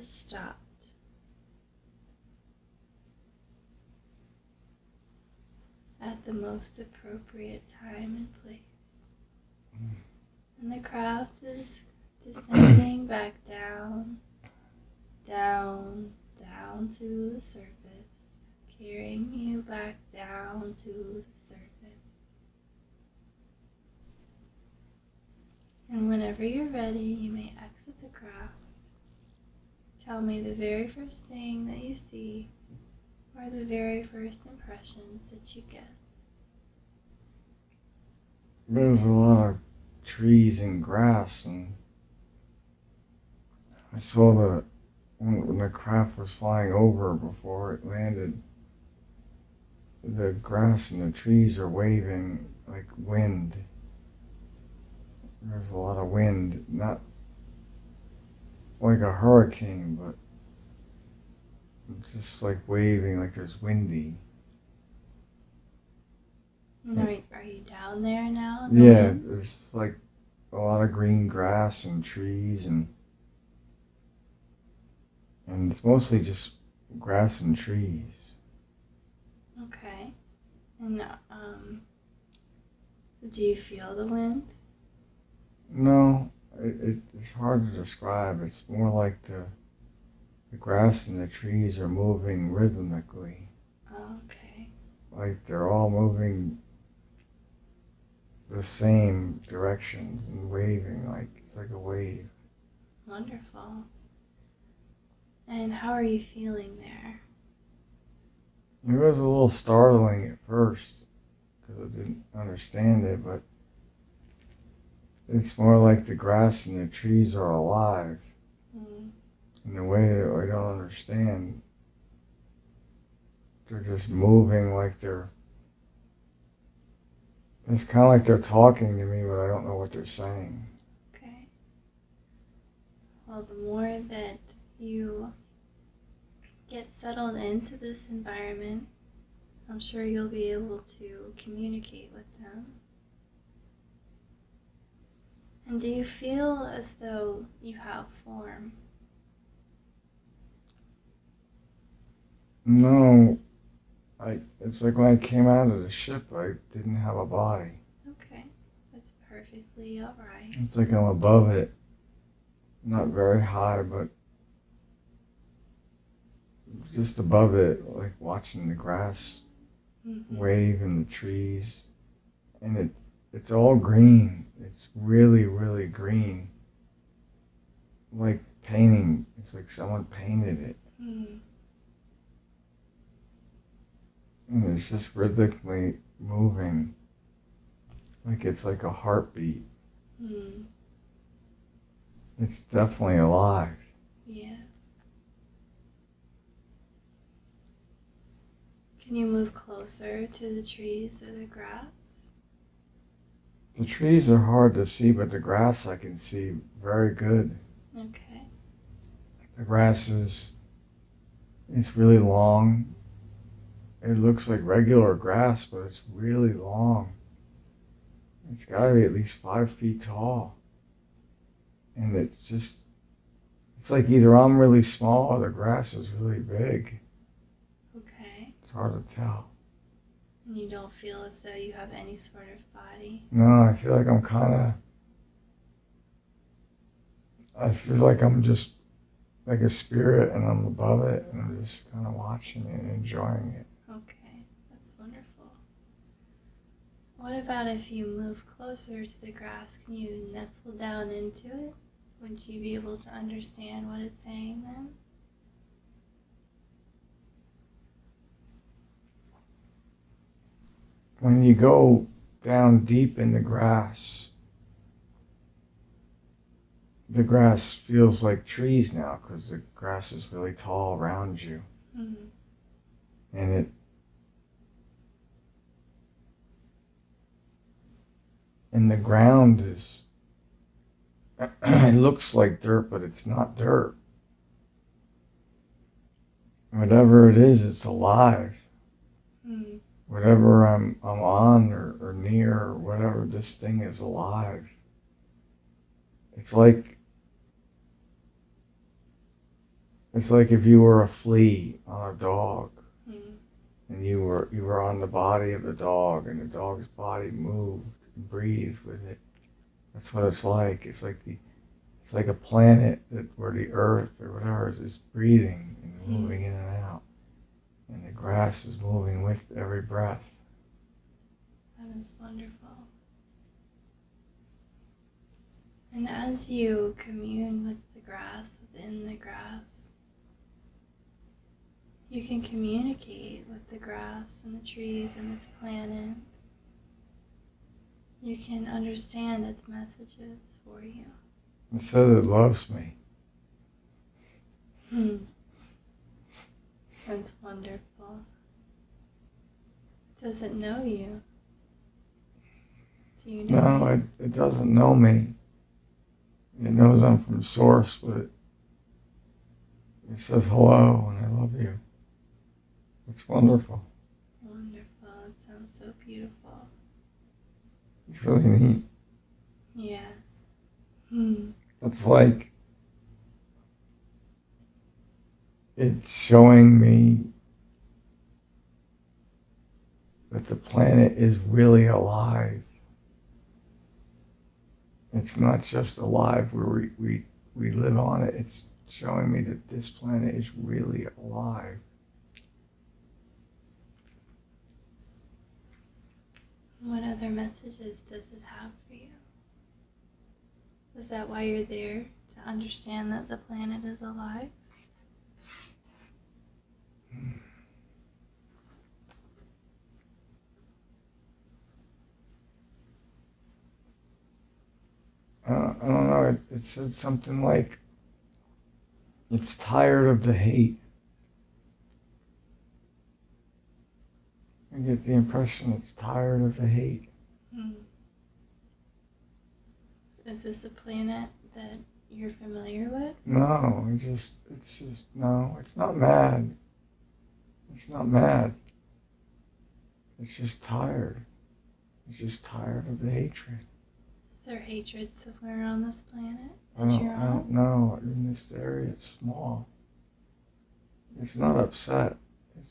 has stopped. At the most appropriate time and place. And the craft is descending back down, down, down to the surface, carrying you back down to the surface. And whenever you're ready, you may exit the craft. Tell me the very first thing that you see or the very first impressions that you get. There's a lot of trees and grass, and I saw when the craft was flying over before it landed, the grass and the trees are waving like wind. There's a lot of wind, not like a hurricane, but just like waving, like there's windy. And are you down there now? Yeah, there's like a lot of green grass and trees, and it's mostly just grass and trees. Okay. And do you feel the wind? No, it's hard to describe. It's more like the grass and the trees are moving rhythmically. Okay. Like they're all moving the same directions and waving, like it's like a wave. Wonderful. And how are you feeling there? It was a little startling at first because I didn't understand it, but it's more like the grass and the trees are alive in a way that I don't understand. They're just moving like it's kind of like they're talking to me, but I don't know what they're saying. Okay. Well, the more that you get settled into this environment, I'm sure you'll be able to communicate with them. And do you feel as though you have form? No, it's like when I came out of the ship, I didn't have a body. Okay, that's perfectly alright. It's like I'm above it. Not very high, but just above it, like watching the grass wave in the trees. And it's all green. It's really, really green. Like painting. It's like someone painted it. And it's just rhythmically moving. Like it's like a heartbeat. It's definitely alive. Yes. Can you move closer to the trees or the grass? The trees are hard to see, but the grass I can see very good. Okay. The grass it's really long. It looks like regular grass, but it's really long. It's got to be at least 5 feet tall. And it's like either I'm really small or the grass is really big. Okay. It's hard to tell. And you don't feel as though you have any sort of body? No, I feel like I feel like I'm just like a spirit and I'm above it and I'm just kind of watching it and enjoying it. Okay, that's wonderful. What about if you move closer to the grass? Can you nestle down into it? Would you be able to understand what it's saying then? When you go down deep in the grass feels like trees now because the grass is really tall around you. And the ground is it looks like dirt, but it's not dirt. Whatever it is, it's alive. Whatever I'm on or near or whatever, this thing is alive. It's like It's like if you were a flea on a dog, Mm. and you were on the body of the dog, and the dog's body moved and breathed with it. That's what it's like. It's like a planet where the Earth or whatever is just breathing and moving in and out, and the grass is moving with every breath. That is wonderful. And as you commune with the grass within the grass, you can communicate with the grass and the trees and this planet. You can understand its messages for you. It says it loves me. That's wonderful. Does it know you? Do you know No, you? it doesn't know me. It knows I'm from Source, but it says hello and I love you. It's wonderful. Wonderful. It sounds so beautiful. It's really neat. Yeah. It's like it's showing me that the planet is really alive. It's not just alive where we live on it. It's showing me that this planet is really alive. What other messages does it have for you? Is that why you're there? To understand that the planet is alive? I don't know. It said something like it's tired of the hate. I get the impression it's tired of the hate. Hmm. Is this a planet that you're familiar with? No, no, it's not mad. It's not mad. It's just tired. It's just tired of the hatred. Is there hatred somewhere on this planet I that don't, you're I don't on? know. In this area, it's small. It's not upset. It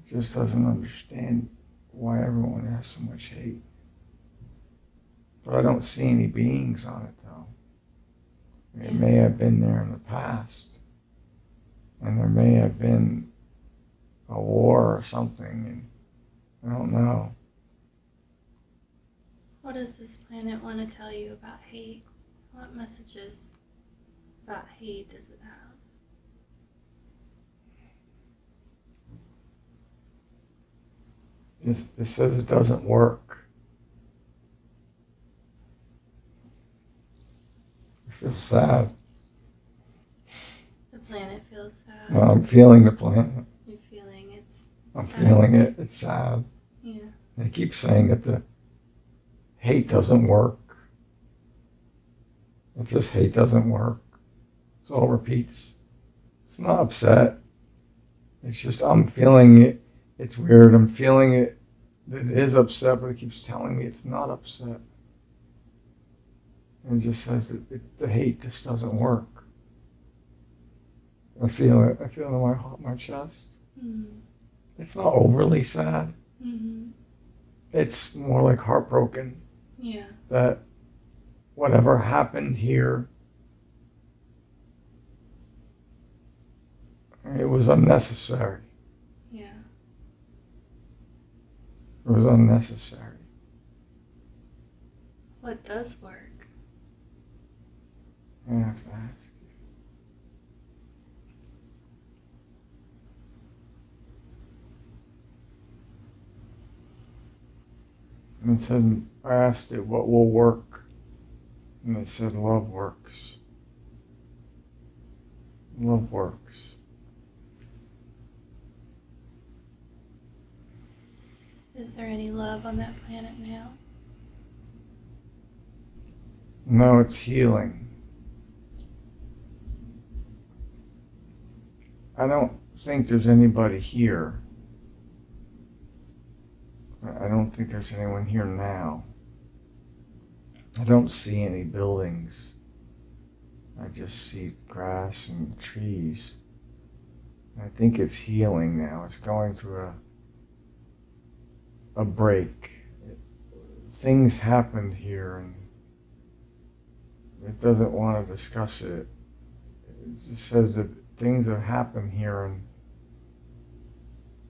just doesn't understand why everyone has so much hate. But I don't see any beings on it, though. It may have been there in the past. And there may have been a war or something. And I don't know. What does this planet want to tell you about hate? What messages about hate does it have? It says it doesn't work. I feel sad. The planet feels sad. No, I'm feeling the planet. You're feeling it's I'm sad. feeling it. It's sad. Yeah. They keep saying that the hate doesn't work. It's just hate doesn't work. It all repeats. It's not upset. It's just I'm feeling it. It's weird. I'm feeling it. That it is upset, but it keeps telling me it's not upset. And it just says that the hate just doesn't work. I feel it. I feel it in my chest. Mm-hmm. It's not overly sad. Mm-hmm. It's more like heartbroken Yeah. that whatever happened here, it was unnecessary. Yeah. It was unnecessary. What does work? I have to ask. And it said, I asked it what will work, and it said love works. Love works. Is there any love on that planet now? No, it's healing. I don't think there's anybody here. I don't think there's anyone here now. I don't see any buildings. I just see grass and trees. I think it's healing now. It's going through a break. Things happened here and it doesn't want to discuss it. It just says that things have happened here and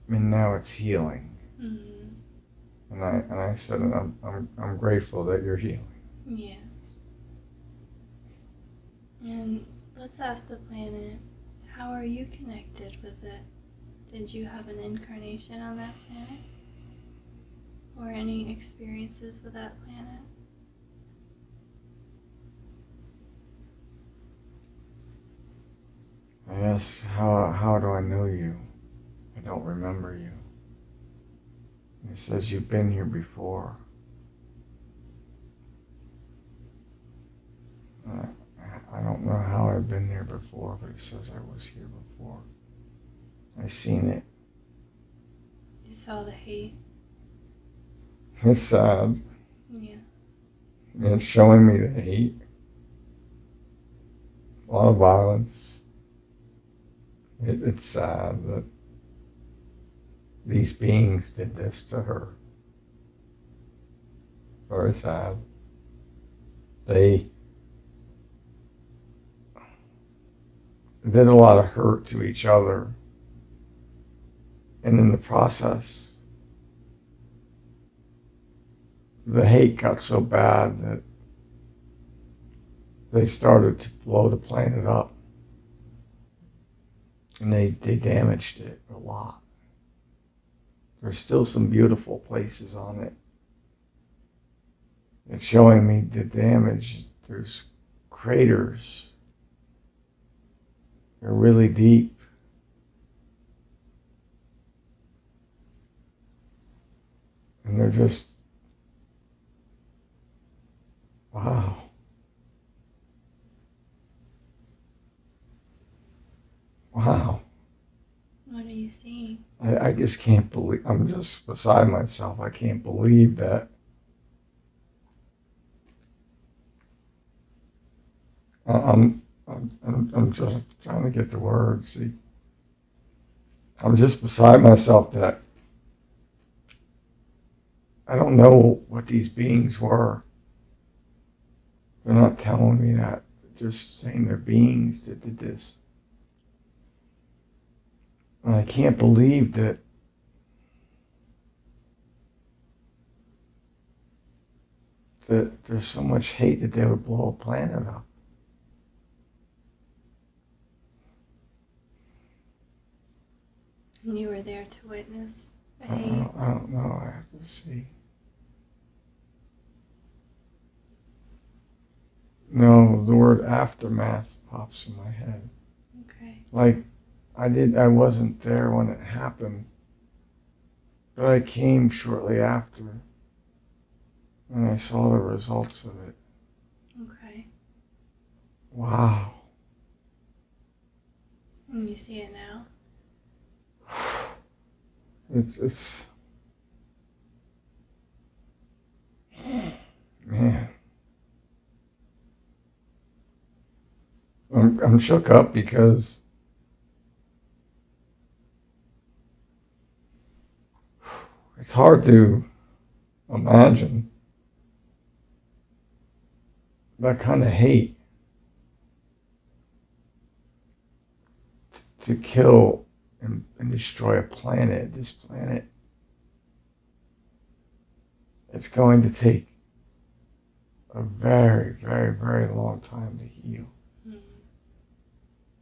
now it's healing. Mm-hmm. And I said, I'm grateful that you're healing. Yes. And let's ask the planet, how are you connected with it? Did you have an incarnation on that planet? Or any experiences with that planet? I asked, how do I know you? I don't remember you. And it says you've been here before. I don't know how I've been there before, but it says I was here before. I seen it. You saw the hate? It's sad. Yeah. It's showing me the hate. A lot of violence. It's sad that these beings did this to her. Very sad. They did a lot of hurt to each other. And in the process, the hate got so bad that they started to blow the planet up. And they damaged it a lot. There's still some beautiful places on it. It's showing me the damage. There's craters. They're really deep. And they're just, wow. Wow. What are you seeing? I just can't believe, I'm just beside myself. I can't believe that. I'm just trying to get the words. See, I'm just beside myself that I don't know what these beings were. They're not telling me that. They're just saying they're beings that did this. And I can't believe that there's so much hate that they would blow a planet up. And you were there to witness the I hate? don't know. I have to see. No, the word aftermath pops in my head. Okay. Like, I wasn't there when it happened, but I came shortly after, and I saw the results of it. Okay. Wow. And you see it now? It's man. I'm shook up because it's hard to imagine that kind of hate to kill and destroy a planet. This planet, it's going to take a very, very, very long time to heal. Mm.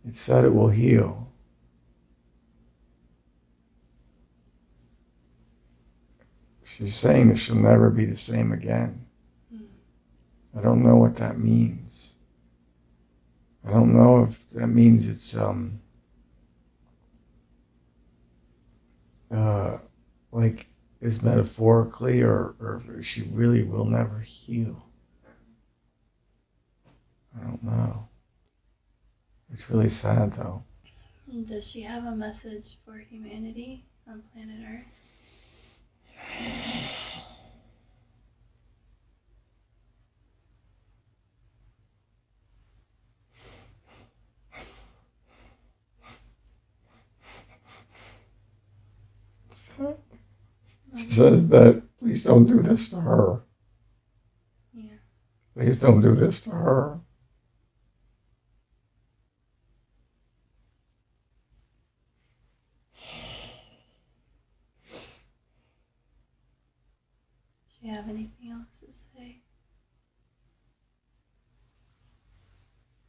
It said it will heal. She's saying that she'll never be the same again. Mm. I don't know what that means. I don't know if that means it's like is metaphorically or if she really will never heal. I don't know. It's really sad though. Does she have a message for humanity on planet Earth? She says that, please don't do this to her. Yeah. Please don't do this to her. Do you have anything else to say?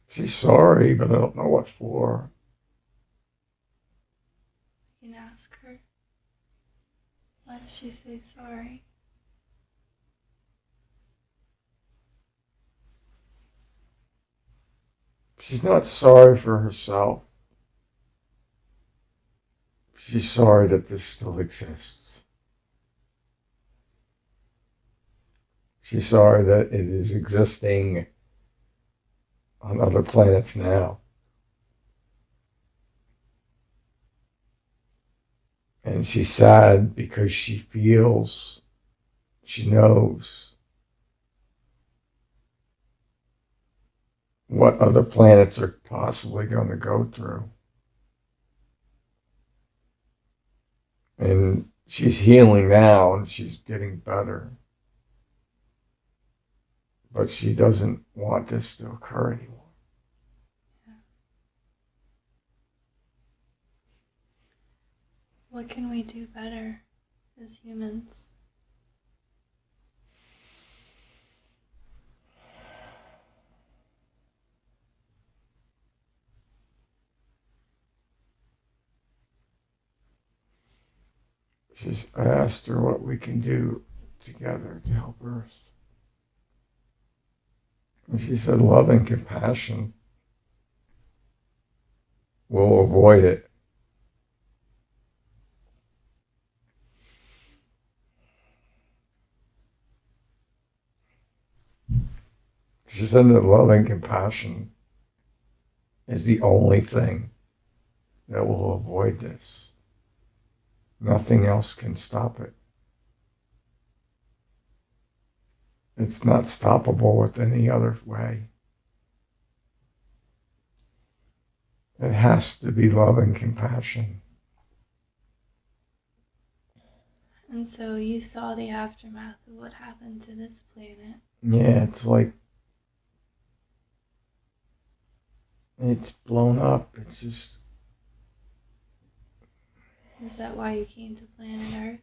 She's sorry, but I don't know what for. You can ask her. Why does she say sorry? She's not sorry for herself. She's sorry that this still exists. She's sorry that it is existing on other planets now. And she's sad because she feels, she knows what other planets are possibly going to go through. And she's healing now and she's getting better. But she doesn't want this to occur anymore. What can we do better as humans? I asked her what we can do together to help Earth. And she said love and compassion will avoid it. She said that love and compassion is the only thing that will avoid this. Nothing else can stop it. It's not stoppable with any other way. It has to be love and compassion. And so you saw the aftermath of what happened to this planet. Yeah, it's like it's blown up. It's just... Is that why you came to planet Earth?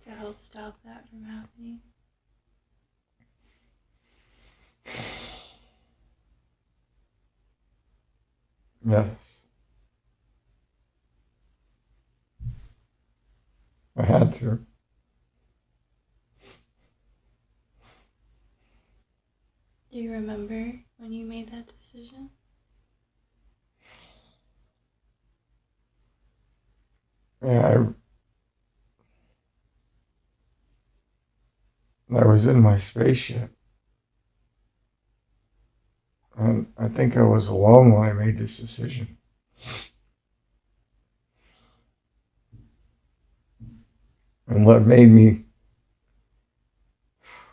To help stop that from happening? Yes. I had to. Do you remember when you made that decision? Yeah, I was in my spaceship. And I think I was alone when I made this decision. And what made me...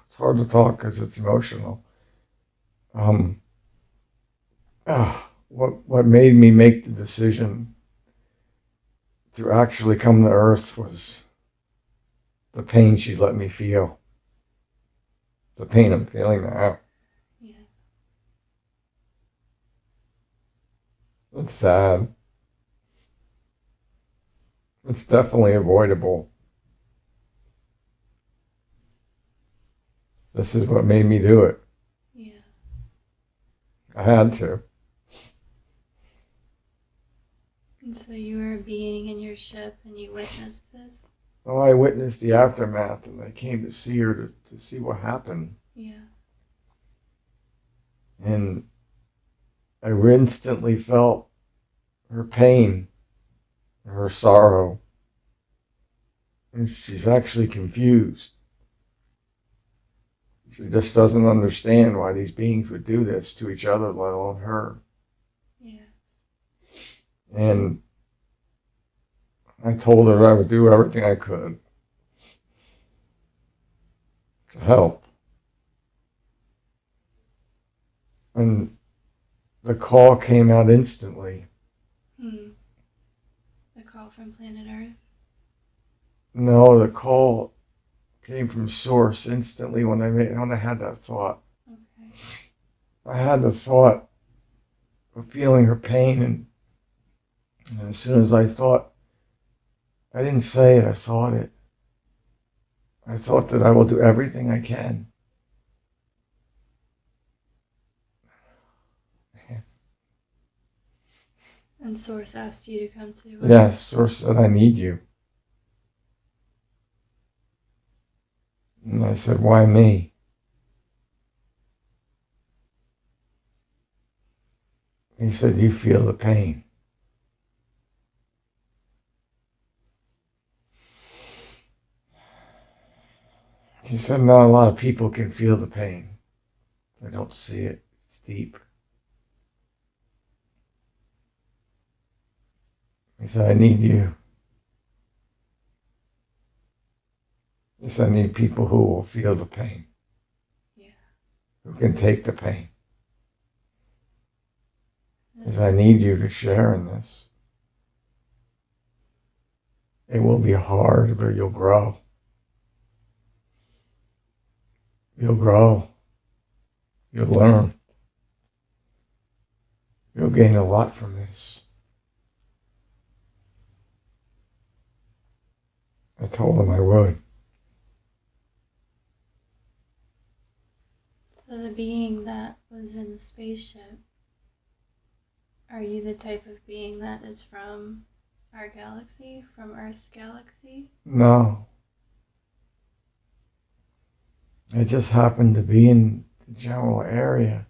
It's hard to talk because it's emotional. What made me make the decision to actually come to Earth was the pain she let me feel. The pain I'm feeling now. Yeah. It's sad. It's definitely avoidable. This is what made me do it. Yeah. I had to. And so you were a being in your ship and you witnessed this? Well, I witnessed the aftermath and I came to see her to see what happened. Yeah. And I instantly felt her pain, her sorrow. And she's actually confused. She just doesn't understand why these beings would do this to each other, let alone her. Yes. And I told her I would do everything I could to help. And the call came out instantly. The call from planet Earth? No, the call came from source instantly when I had that thought. Okay. I had the thought of feeling her pain, and as soon as I thought, I didn't say it, I thought it. I thought that I will do everything I can. And Source asked you to come to us? Yes, source said, I need you. And I said, why me? He said, you feel the pain. He said, not a lot of people can feel the pain. They don't see it. It's deep. He said, I need you. He said, I need people who will feel the pain. Yeah. Who can take the pain. He said, I need you to share in this. It will be hard, but you'll grow. You'll grow. You'll learn. You'll gain a lot from this. I told him I would. So the being that was in the spaceship, are you the type of being that is from our galaxy, from Earth's galaxy? No. I just happened to be in the general area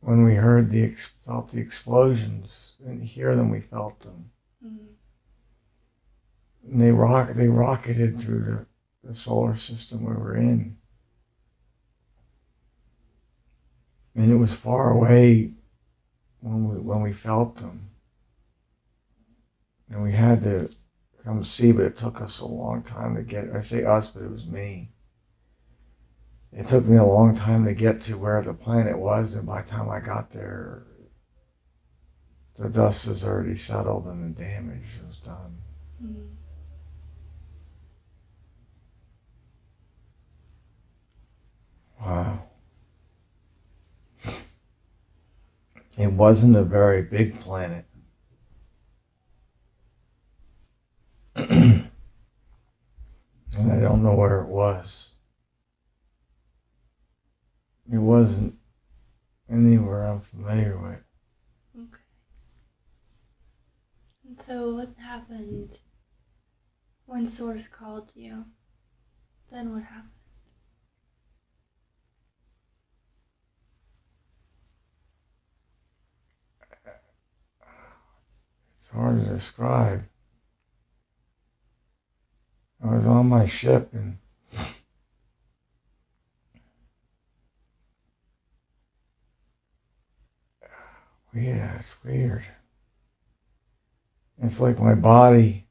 when we heard felt the explosions. Didn't hear them, we felt them. Mm. And they rocketed through the solar system we were in. And it was far away when we felt them. And we had to come see, but it took us a long time to get. I say us, but it was me. It took me a long time to get to where the planet was, and by the time I got there, the dust was already settled and the damage was done. Mm. Wow. It wasn't a very big planet. And I don't know where it was. It wasn't anywhere I'm familiar with. Okay. And so what happened when Source called you? Then what happened? It's hard to describe. I was on my ship and yeah, it's weird. It's like my body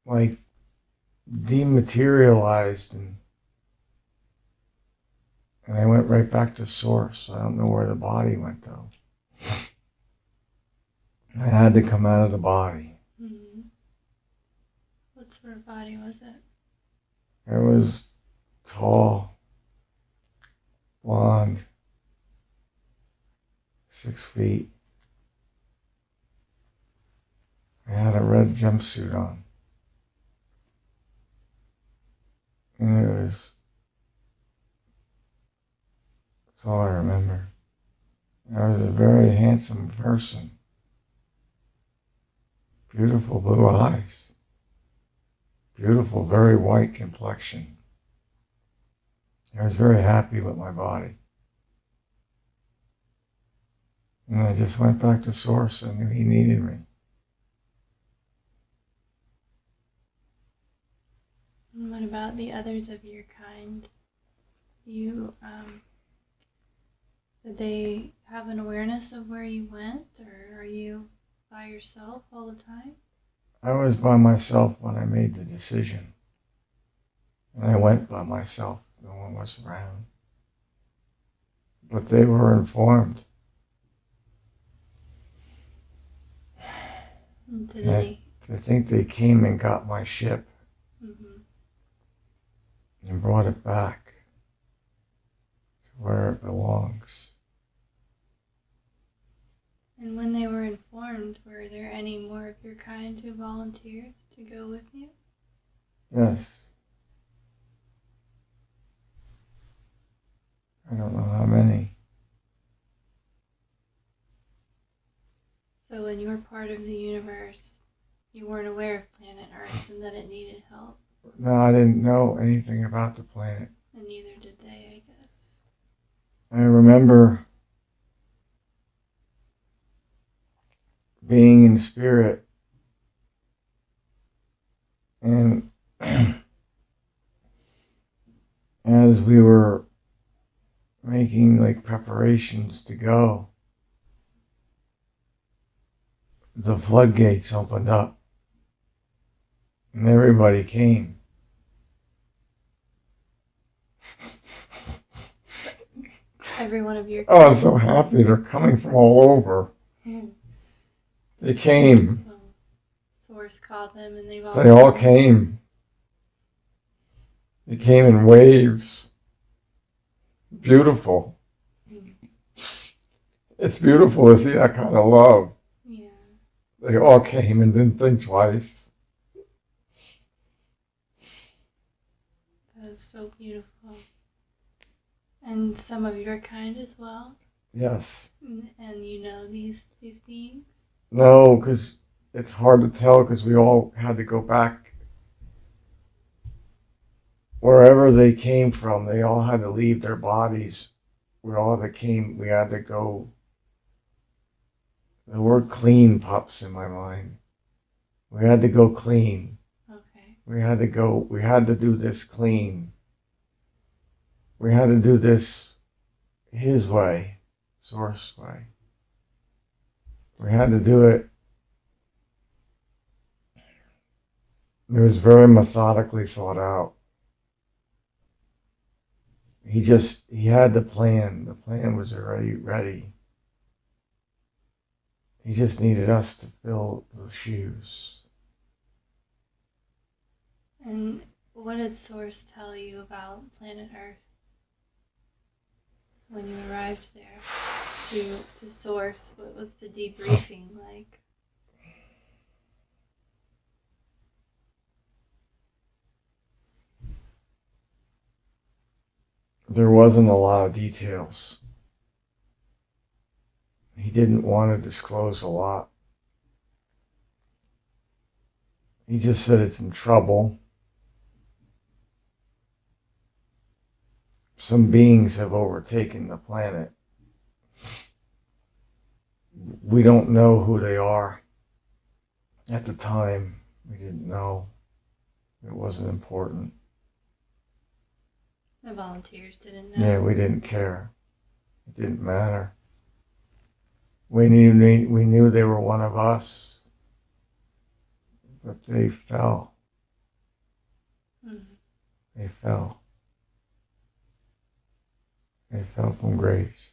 like dematerialized and I went right back to source. I don't know where the body went though. I had to come out of the body. Mm-hmm. What sort of body was it? It was tall, blonde, 6 feet. I had a red jumpsuit on. And that's all I remember. I was a very handsome person. Beautiful blue eyes. Beautiful, very white complexion. I was very happy with my body. And I just went back to source. I knew he needed me. And what about the others of your kind? Did they have an awareness of where you went, or are you by yourself all the time? I was by myself when I made the decision. And I went by myself. No one was around. But they were informed. And did And any? I think they came and got my ship Mm-hmm. and brought it back to where it belongs. And when they were informed, were there any more of your kind who volunteered to go with you? Yes. I don't know how many. So when you were part of the universe, you weren't aware of planet Earth and that it needed help, No, I didn't know anything about the planet. and neither did they, I guess. I remember being in spirit and as we were making like preparations to go, the floodgates opened up and everybody came. Every one of your. Oh, I'm so happy. They're coming from all over. They came. Well, Source called them, and they've They all came. They came in waves. Beautiful. It's beautiful to see that kind of love. Yeah. They all came and didn't think twice. That is so beautiful. And some of your kind as well. Yes. And you know these beings. No, because it's hard to tell because we all had to go back wherever they came from. They all had to leave their bodies. We had to go. The word clean pops in my mind. We had to go clean. Okay. We had to do this clean. We had to do this his way, Source way. We had to do it. It was very methodically thought out. He had the plan. The plan was already ready. He just needed us to fill the shoes. And what did Source tell you about planet Earth when you arrived there? To Source, what was the debriefing like? There wasn't a lot of details. He didn't want to disclose a lot. He just said it's in trouble. Some beings have overtaken the planet. We don't know who they are. At the time, we didn't know. It wasn't important. The volunteers didn't know. Yeah, we didn't care. It didn't matter. We knew they were one of us, but they fell. Mm-hmm. They fell. They fell from grace.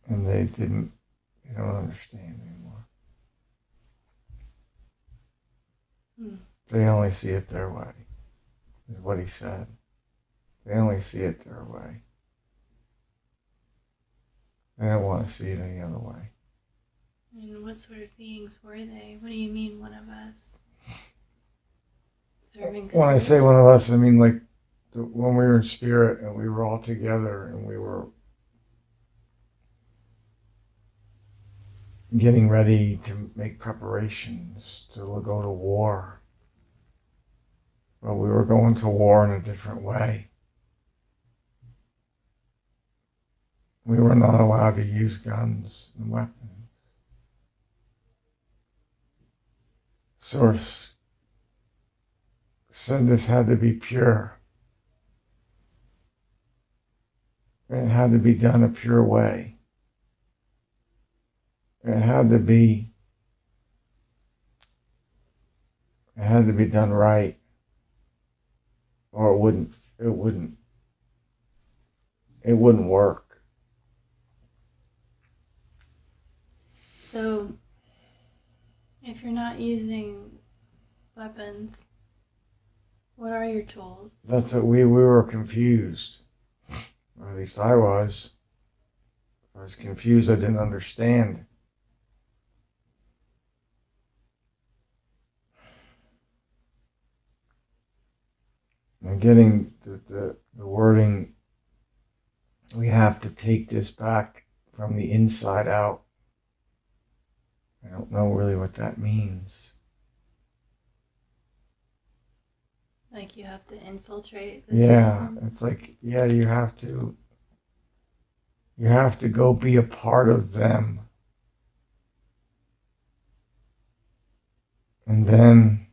And they don't understand anymore. Mm. They only see it their way, is what he said. They only see it their way. They don't want to see it any other way. And what sort of beings were they? What do you mean, one of us? Serving When I souls? say one of us, I mean like when we were in spirit and we were all together and we were getting ready to make preparations to go to war. But we were going to war in a different way. We were not allowed to use guns and weapons. Source said this had to be pure. It had to be done a pure way. It had to be done right, or it wouldn't work. So, If you're not using weapons, what are your tools? That's what we were confused. Or at least I was. I was confused. I didn't understand. And getting the wording, we have to take this back from the inside out. I don't know really what that means. Like you have to infiltrate the Yeah, system? it's like, yeah, you have to go be a part of them. And then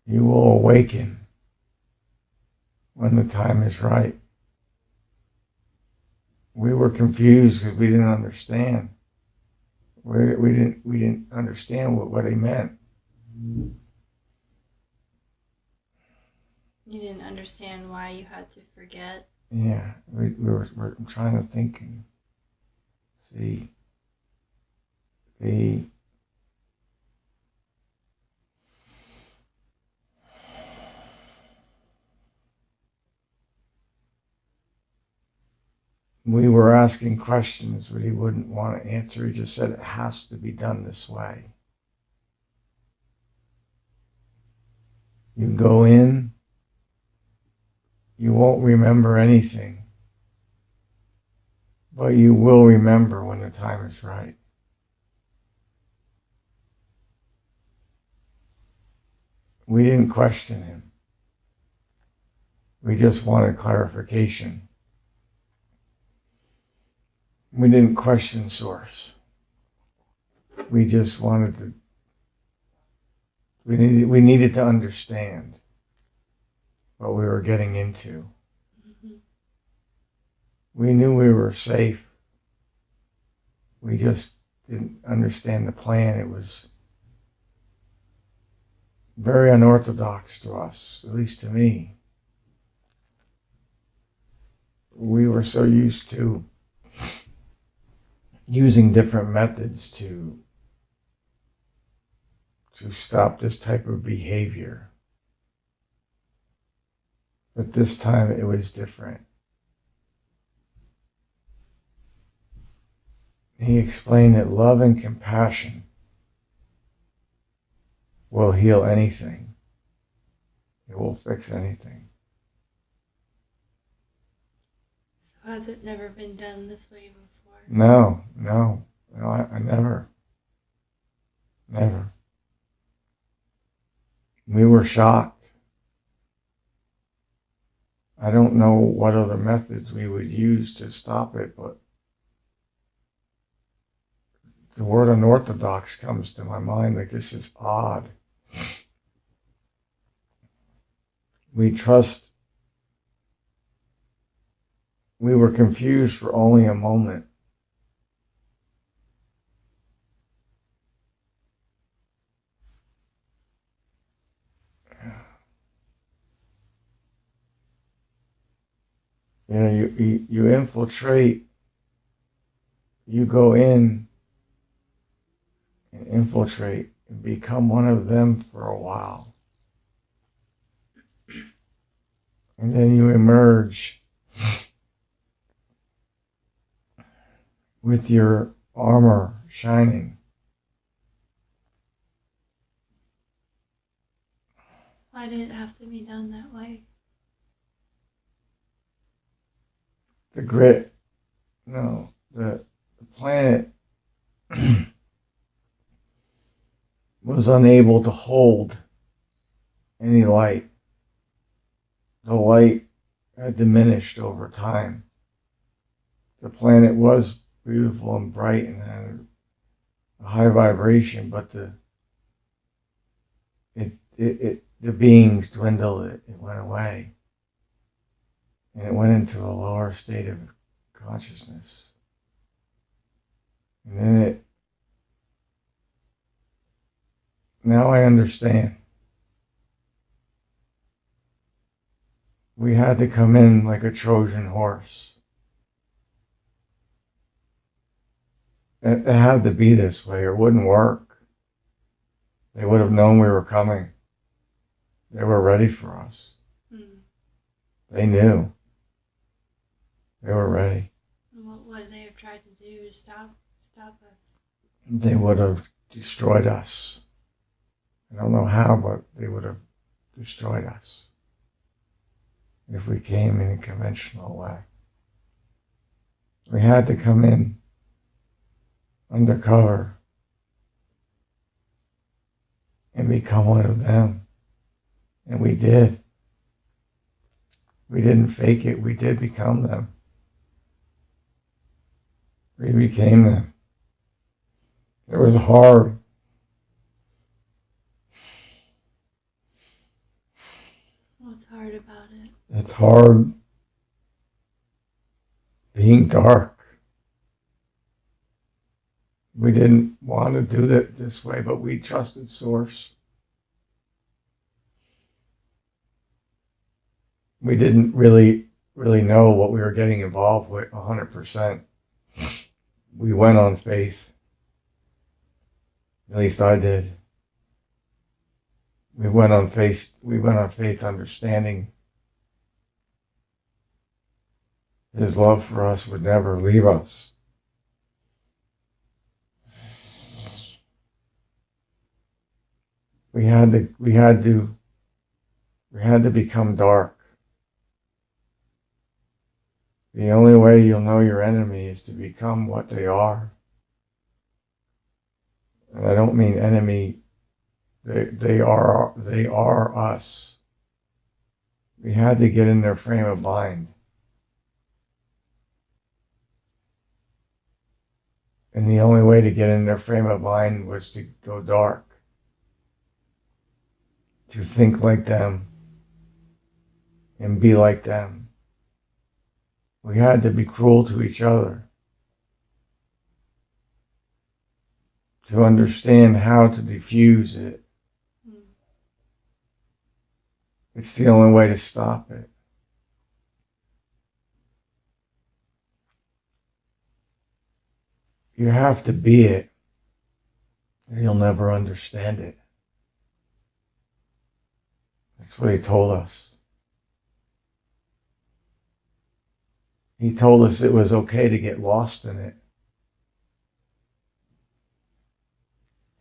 you will awaken when the time is right. We were confused because we didn't understand. We didn't understand what he meant. You didn't understand why you had to forget? Yeah, we're trying to think and see the we were asking questions but he wouldn't want to answer. He just said it has to be done this way. You go in, you won't remember anything, but you will remember when the time is right. We didn't question him. We just wanted clarification. We didn't question source. We just wanted to, we needed to understand what we were getting into. Mm-hmm. We knew we were safe. We just didn't understand the plan. It was very unorthodox to us, at least to me. We were so used to using different methods to stop this type of behavior. But this time it was different. He explained that love and compassion will heal anything. It will fix anything. So has it never been done this way before? No, I never. We were shocked. I don't know what other methods we would use to stop it, but the word unorthodox comes to my mind, like this is odd. We were confused for only a moment. You know, you infiltrate, you go in and infiltrate and become one of them for a while. And then you emerge with your armor shining. Why did it have to be done that way? The grit, no, the planet was unable to hold any light. The light had diminished over time. The planet was beautiful and bright and had a high vibration, but the beings dwindled. It went away, and it went into a lower state of consciousness. And then now I understand. We had to come in like a Trojan horse. It had to be this way or it wouldn't work. They would have known we were coming. They were ready for us. Mm. They knew. They were ready. What would they have tried to do to stop us? They would have destroyed us. I don't know how, but they would have destroyed us if we came in a conventional way. We had to come in undercover and become one of them. And we did. We didn't fake it. We did become them. We became them. It was hard. What's hard about it? It's hard being dark. We didn't want to do it this way, but we trusted Source. We didn't really know what we were getting involved with 100%. We went on faith. At least I did. We went on faith understanding His love for us would never leave us. We had to become dark. The only way you'll know your enemy is to become what they are. And I don't mean enemy. They are us. We had to get in their frame of mind. And the only way to get in their frame of mind was to go dark. To think like them and be like them. We had to be cruel to each other to understand how to diffuse it. It's the only way to stop it. You have to be it, or you'll never understand it. That's what He told us. He told us it was okay to get lost in it.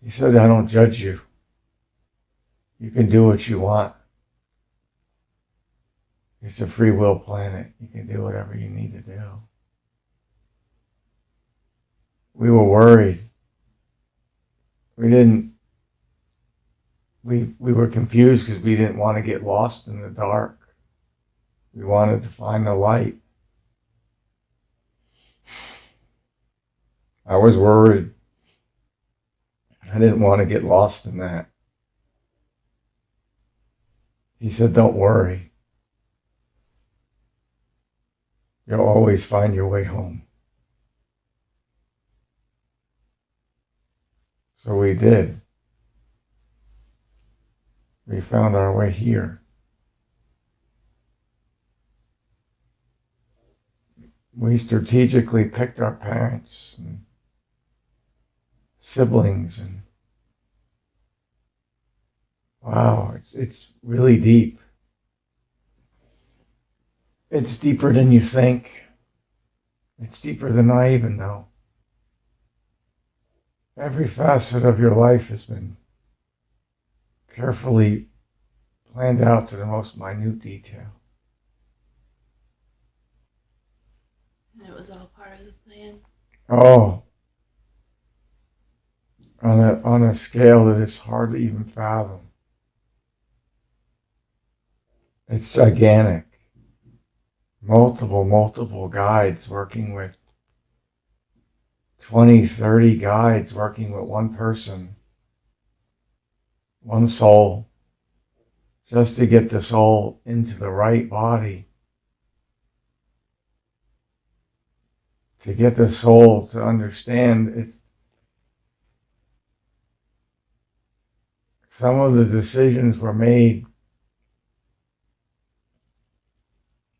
He said, I don't judge you. You can do what you want. It's a free will planet. You can do whatever you need to do. We were worried. We were confused because we didn't want to get lost in the dark. We wanted to find the light. I was worried. I didn't want to get lost in that. He said, don't worry. You'll always find your way home. So we did. We found our way here. We strategically picked our parents and siblings, and wow, it's really deep. It's deeper than you think. It's deeper than I even know. Every facet of your life has been carefully planned out to the most minute detail. And it was all part of the plan. Oh, on a scale that is hard to even fathom. It's gigantic. Multiple guides working with 20, 30 guides working with one person, one soul, just to get the soul into the right body, to get the soul to understand it's some of the decisions were made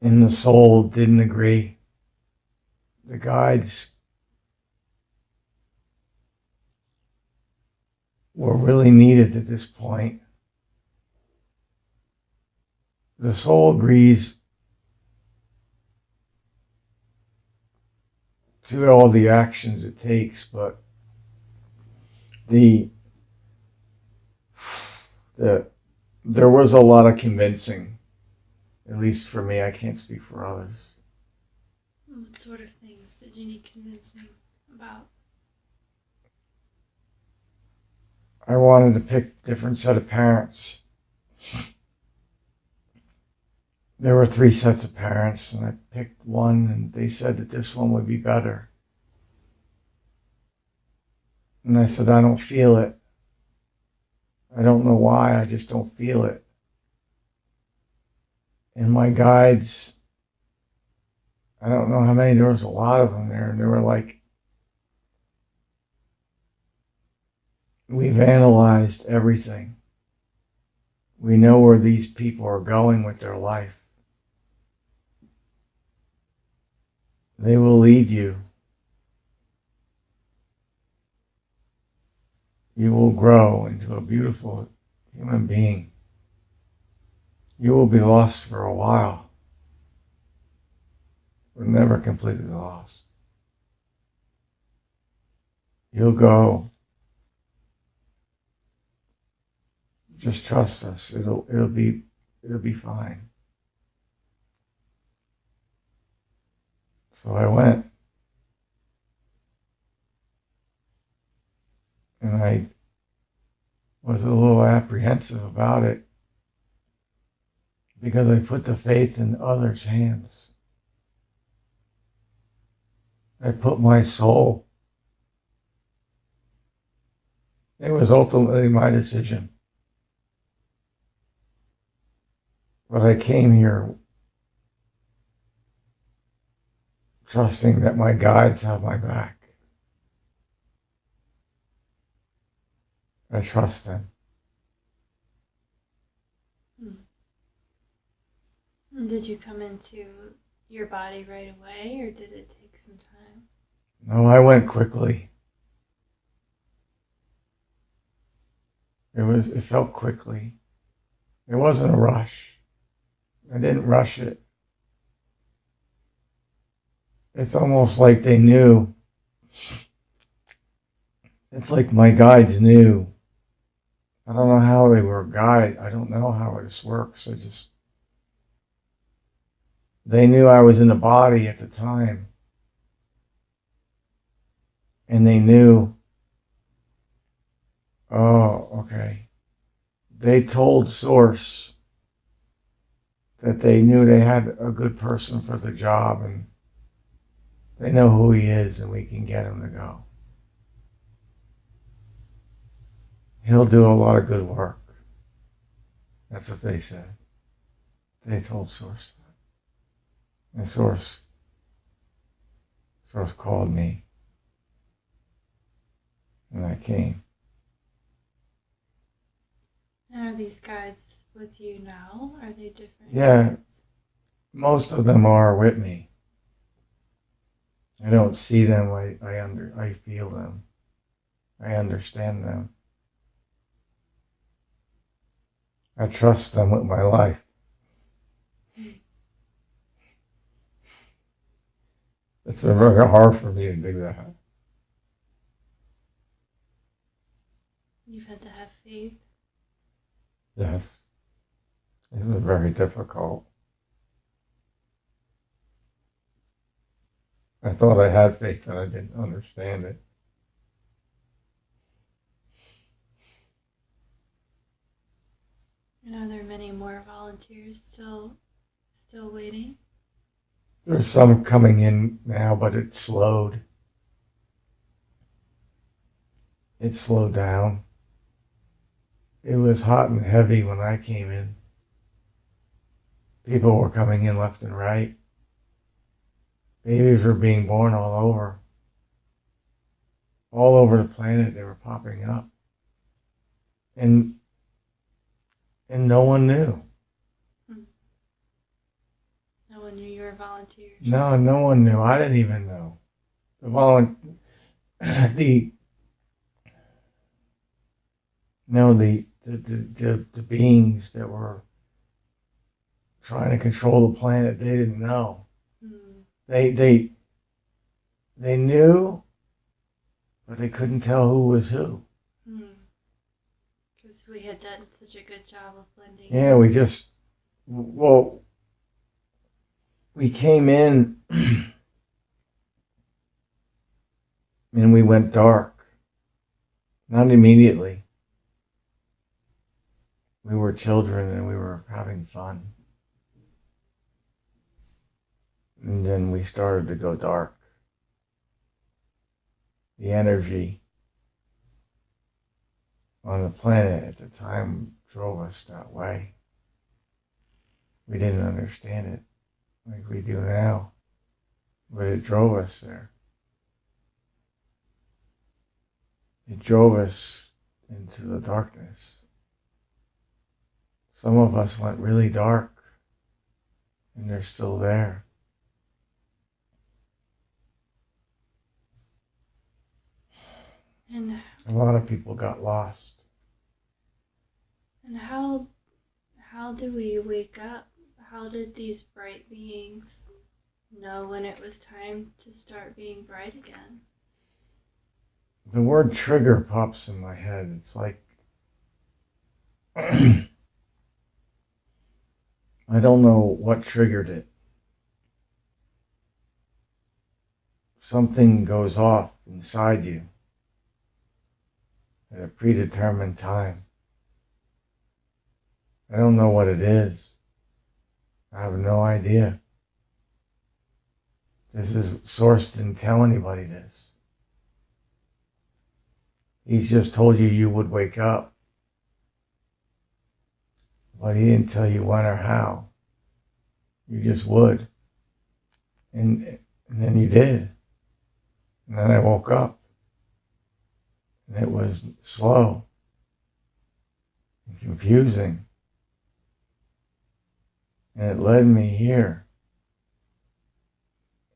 and the soul didn't agree. The guides were really needed at this point. The soul agrees to all the actions it takes, but the there was a lot of convincing, at least for me. I can't speak for others. What sort of things did you need convincing about? I wanted to pick a different set of parents. There were 3 sets of parents, and I picked one, and they said that this one would be better. And I said, I don't feel it. I don't know why, I just don't feel it. And my guides, I don't know how many, there was a lot of them there, and they were like, we've analyzed everything. We know where these people are going with their life. They will lead you. You will grow into a beautiful human being. You will be lost for a while, but never completely lost. You'll go. Just trust us. It'll be fine. So I went, and I was a little apprehensive about it because I put the faith in others' hands. I put my soul. It was ultimately my decision. But I came here trusting that my guides have my back. I trust them. And did you come into your body right away, or did it take some time? No, I went quickly. It felt quickly. It wasn't a rush. I didn't rush it. It's almost like they knew. It's like my guides knew. I don't know how they were a guide. I don't know how this works. They knew I was in the body at the time. And they knew, oh, okay. They told Source that they knew they had a good person for the job, and they know who he is, and we can get him to go. He'll do a lot of good work. That's what they said. They told Source that. And Source called me, and I came. And are these guides with you now? Are they different? Yeah. Guides? Most of them are with me. I don't see them. I feel them. I understand them. I trust them with my life. It's been very hard for me to do that. You've had to have faith. Yes. It's been very difficult. I thought I had faith and I didn't understand it. And are there many more volunteers still waiting? There's some coming in now, but it's slowed. It slowed down. It was hot and heavy when I came in. People were coming in left and right. Babies were being born all over. All over the planet, they were popping up. And no one knew. No one knew you were volunteers. No one knew. I didn't even know. The No, the beings that were trying to control the planet, they didn't know. Hmm. They they they knew, but they couldn't tell who was who. Because we had done such a good job of blending Yeah, in. well, we came in and we went dark. Not immediately. We were children and we were having fun. And then we started to go dark. The energy on the planet at the time drove us that way. We didn't understand it like we do now, but it drove us there. It drove us into the darkness. Some of us went really dark, and they're still there. And A lot of people got lost. and how do we wake up? How did these bright beings know when it was time to start being bright again? The word trigger pops in my head. It's like, I don't know what triggered it. Something goes off inside you at a predetermined time. I don't know what it is. I have no idea. Source didn't tell anybody this. He's just told you you would wake up. But he didn't tell you when or how. You just would. And then you did. And then I woke up. And it was slow and confusing. And it led me here.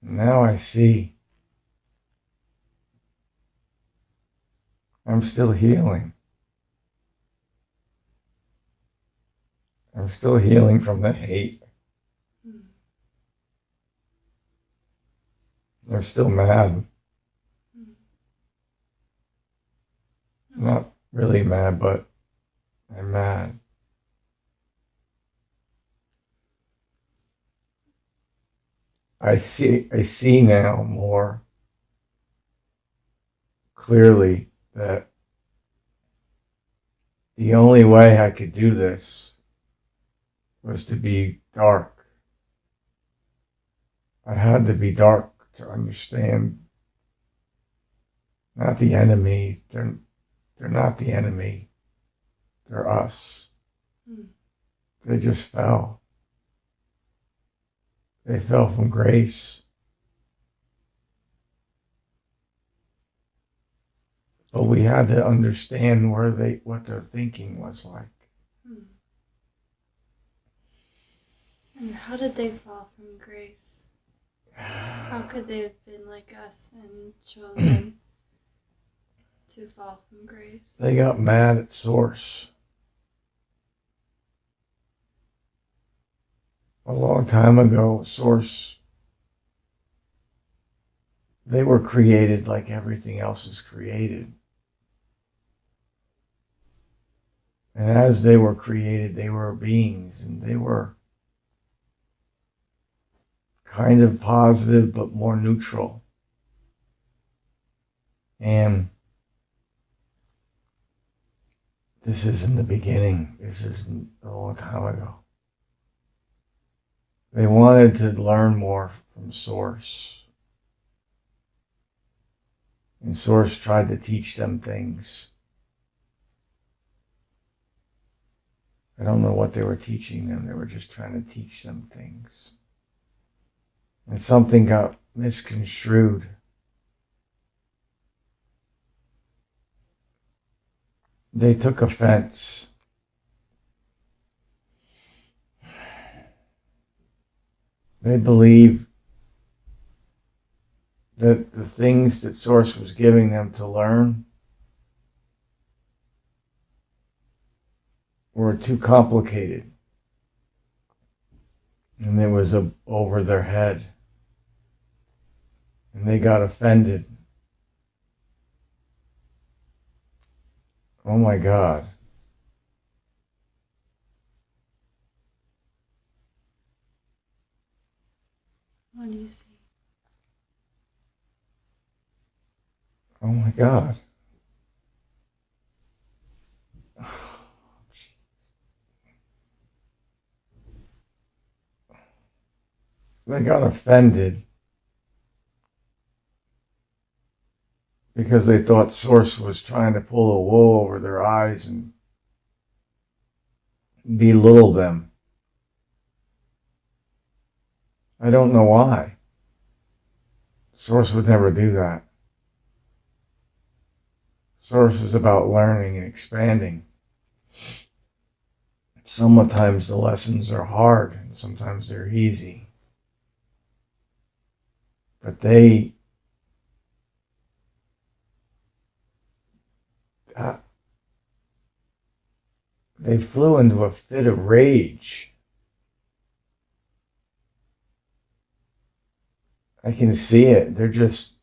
And now I see. I'm still healing. I'm still healing from the hate. They're still mad. Not really mad, but I'm mad. I see now more clearly that the only way I could do this was to be dark. I had to be dark to understand. Not the enemy. They're not the enemy. They're us. They just fell. They fell from grace. But we had to understand what their thinking was like. And how did they fall from grace? How could they have been like us and chosen to fall from grace? They got mad at Source. A long time ago, Source, they were created like everything else is created. And as they were created, they were beings, and they were kind of positive but more neutral. And this isn't the beginning. This isn't a long time ago. They wanted to learn more from Source. And Source tried to teach them things. I don't know what they were teaching them. They were just trying to teach them things. And something got misconstrued. They took offense. They believe that the things that Source was giving them to learn were too complicated. And it was over their head. And they got offended. Oh my God. What do you see? Oh my God. They got offended because they thought Source was trying to pull the wool over their eyes and belittle them. I don't know why. Source would never do that. Source is about learning and expanding. Sometimes the lessons are hard and sometimes they're easy. But they flew into a fit of rage. I can see it. They're just,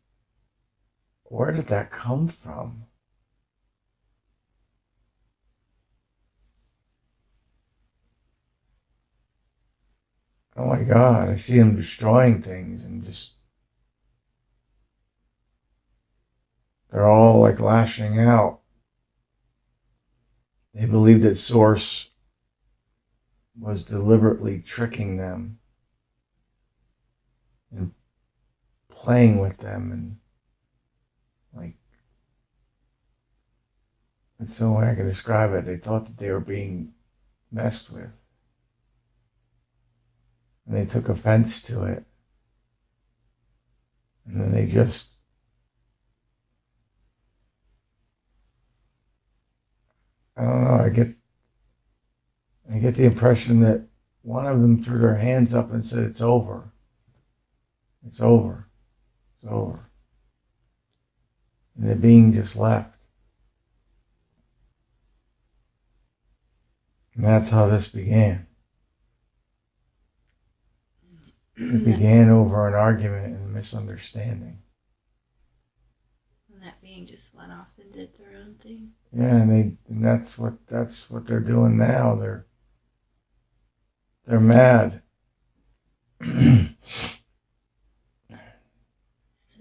where did that come from? Oh my God, I see them destroying things and just, they're all like lashing out. They believe that Source was deliberately tricking them and playing with them, and like, it's the way I can describe it. They thought that they were being messed with. And they took offense to it. And then they just, I don't know, I get the impression that one of them threw their hands up and said, it's over. It's over. It's over. And the being just left. And that's how this began. It began over an argument and a misunderstanding. And that being just went off and did their own thing. Yeah, and that's what they're doing now. They're mad.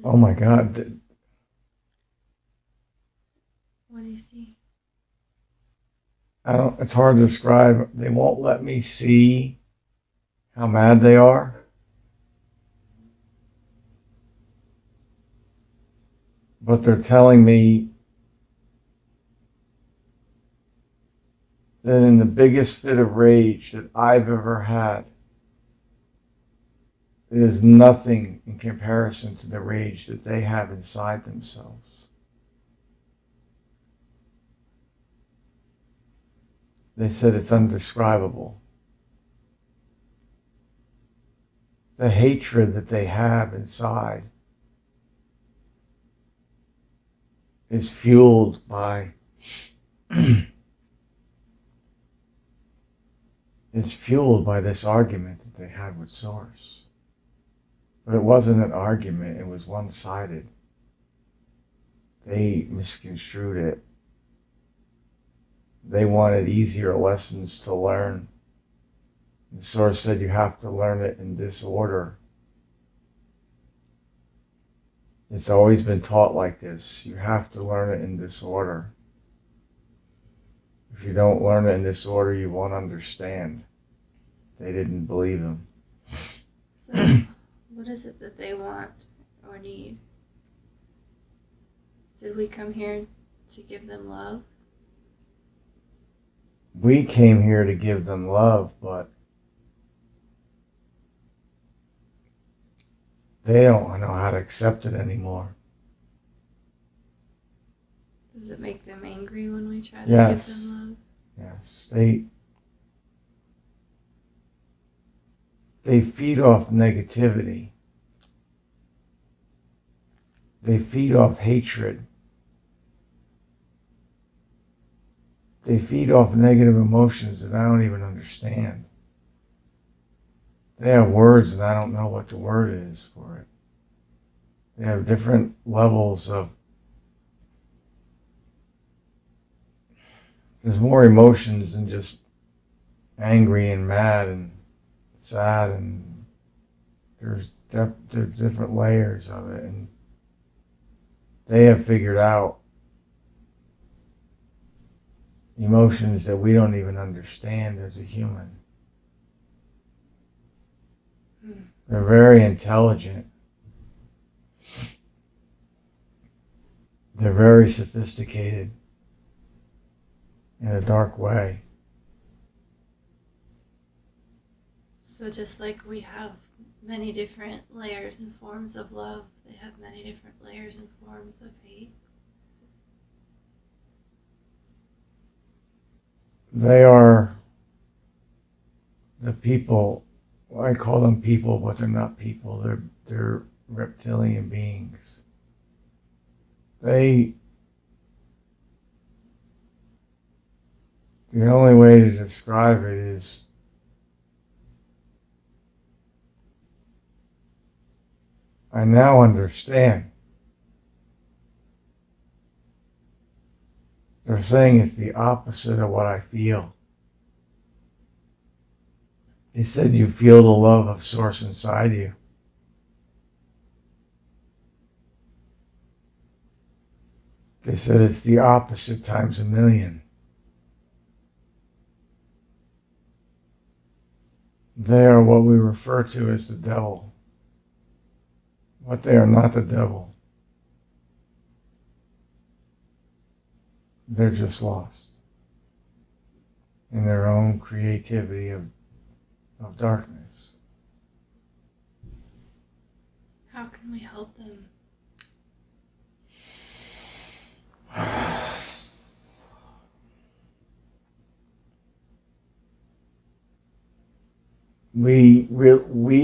Oh my God. What do you see? It's hard to describe. They won't let me see how mad they are. But they're telling me that in the biggest fit of rage that I've ever had, it is nothing in comparison to the rage that they have inside themselves. They said it's undescribable. The hatred that they have inside is fueled by it's fueled by this argument that they had with Source. But it wasn't an argument, it was one-sided. They misconstrued it. They wanted easier lessons to learn. The Source said you have to learn it in this order. It's always been taught like this. You have to learn it in this order. If you don't learn it in this order, you won't understand. They didn't believe him. So, what is it that they want or need? Did we come here to give them love? We came here to give them love, but they don't know how to accept it anymore. Does it make them angry when we try to Yes. give them love? Yes. They feed off negativity. They feed off hatred. they feed off negative emotions that I don't even understand. They have words and I don't know what the word is for it. They have different levels of, there's more emotions than just angry and mad and sad, and there's different layers of it, and they have figured out emotions that we don't even understand as a human. They're very intelligent. They're very sophisticated in a dark way. So just like we have many different layers and forms of love, they have many different layers and forms of hate. They are the people, I call them people, but they're not people. They're reptilian beings. The only way to describe it is I now understand. They're saying it's the opposite of what I feel. They said you feel the love of Source inside you. They said it's the opposite times a million. They are what we refer to as the devil, but they are not the devil. They're just lost in their own creativity of darkness. How can we help them? We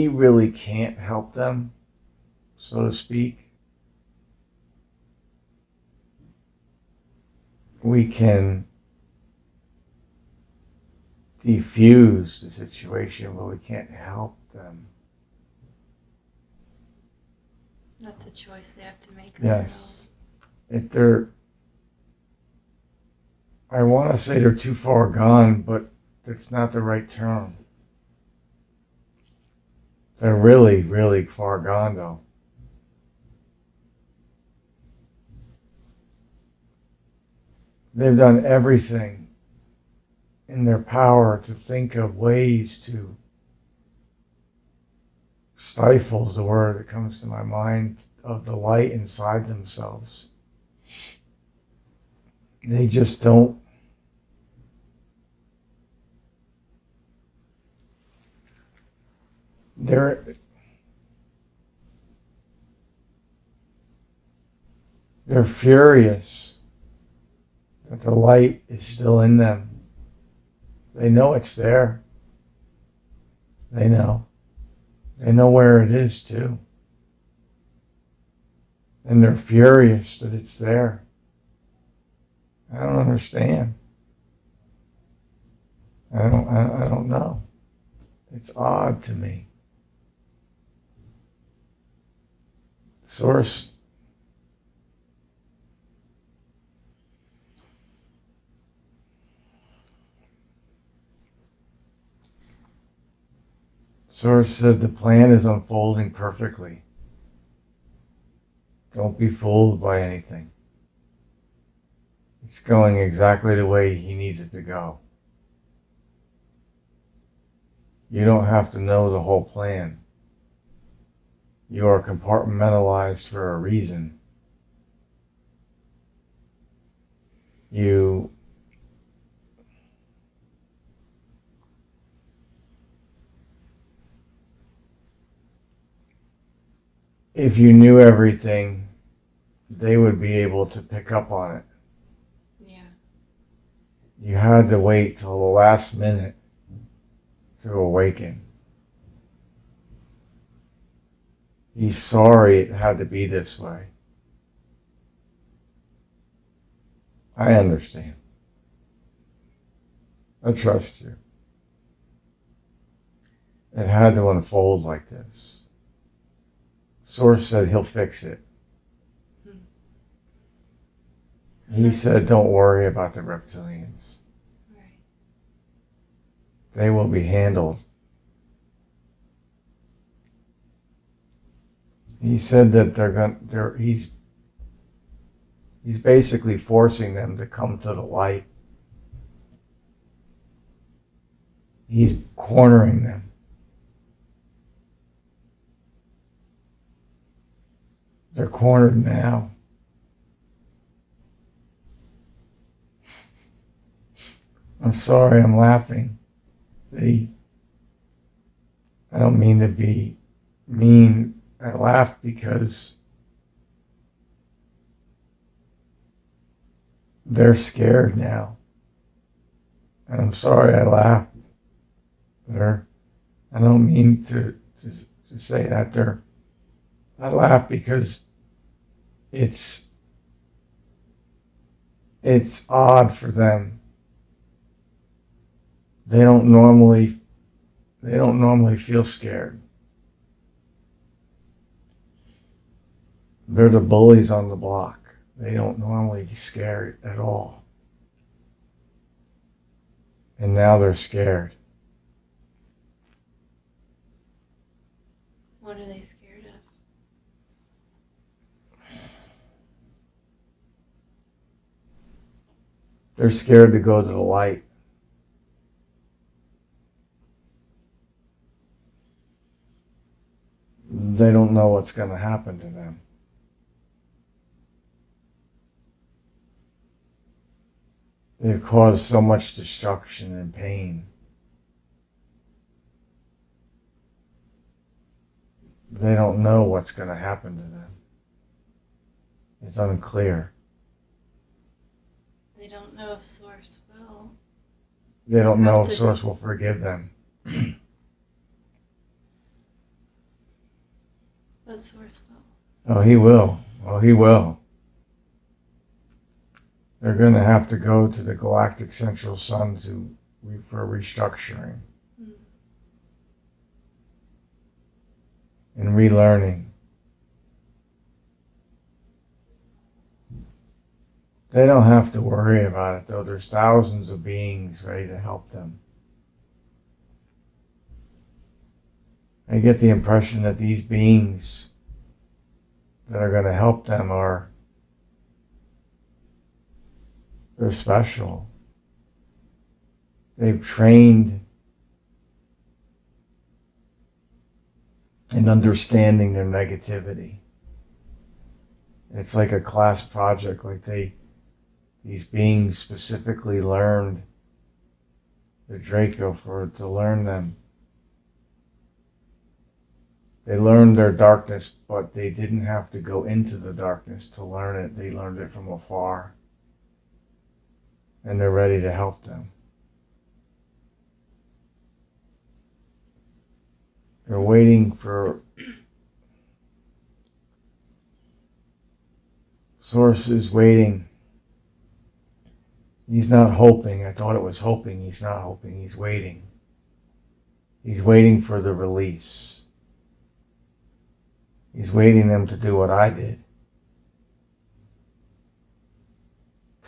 really can't help them, so to speak. We can defuse the situation, but we can't help them. That's a choice they have to make on their own. Yes. If they're, I want to say they're too far gone, but that's not the right term. They're really, really far gone, though. They've done everything in their power to think of ways to stifle is the word that comes to my mind, of the light inside themselves. They just don't. They're furious that the light is still in them. They know it's there. They know. They know where it is too. And they're furious that it's there. I don't understand. I don't know. It's odd to me. Source said the plan is unfolding perfectly. Don't be fooled by anything. It's going exactly the way he needs it to go. You don't have to know the whole plan. You are compartmentalized for a reason. If you knew everything, they would be able to pick up on it. Yeah. You had to wait till the last minute to awaken. He's sorry it had to be this way. I understand. I trust you. It had to unfold like this. Source said he'll fix it. He said, don't worry about the reptilians. Right. They will be handled. He said that he's basically forcing them to come to the light. He's cornering them. They're cornered now. I'm sorry, I'm laughing. I don't mean to be mean. I laughed because they're scared now. And I'm sorry I laughed. I don't mean to say that. I laugh because it's odd for them. They don't normally feel scared. They're the bullies on the block. They don't normally get scared at all. And now they're scared. What are they scared of? They're scared to go to the light. They don't know what's going to happen to them. They've caused so much destruction and pain. They don't know what's going to happen to them. It's unclear. They don't know if Source will. They don't know if Source will forgive them. But Source will. Oh, he will. Oh, he will. They're going to have to go to the Galactic Central Sun for restructuring and relearning. They don't have to worry about it, though. There's thousands of beings ready to help them. I get the impression that these beings that are going to help them they're special. They've trained in understanding their negativity. It's like a class project, like these beings specifically learned the Draco to learn them. They learned their darkness, but they didn't have to go into the darkness to learn it. They learned it from afar. And they're ready to help them. They're waiting for Source is waiting. He's not hoping. I thought it was hoping. He's not hoping. He's waiting. He's waiting for the release. He's waiting them to do what I did.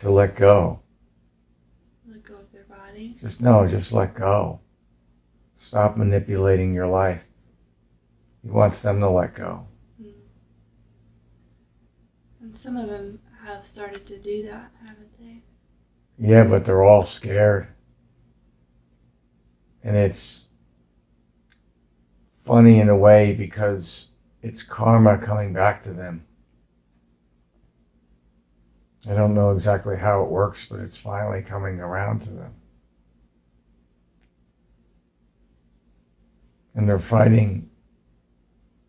To let go. Let go of their bodies? Just let go. Stop manipulating your life. He wants them to let go. And some of them have started to do that, haven't they? Yeah, but they're all scared. And it's funny in a way because it's karma coming back to them. I don't know exactly how it works, but it's finally coming around to them. And they're fighting.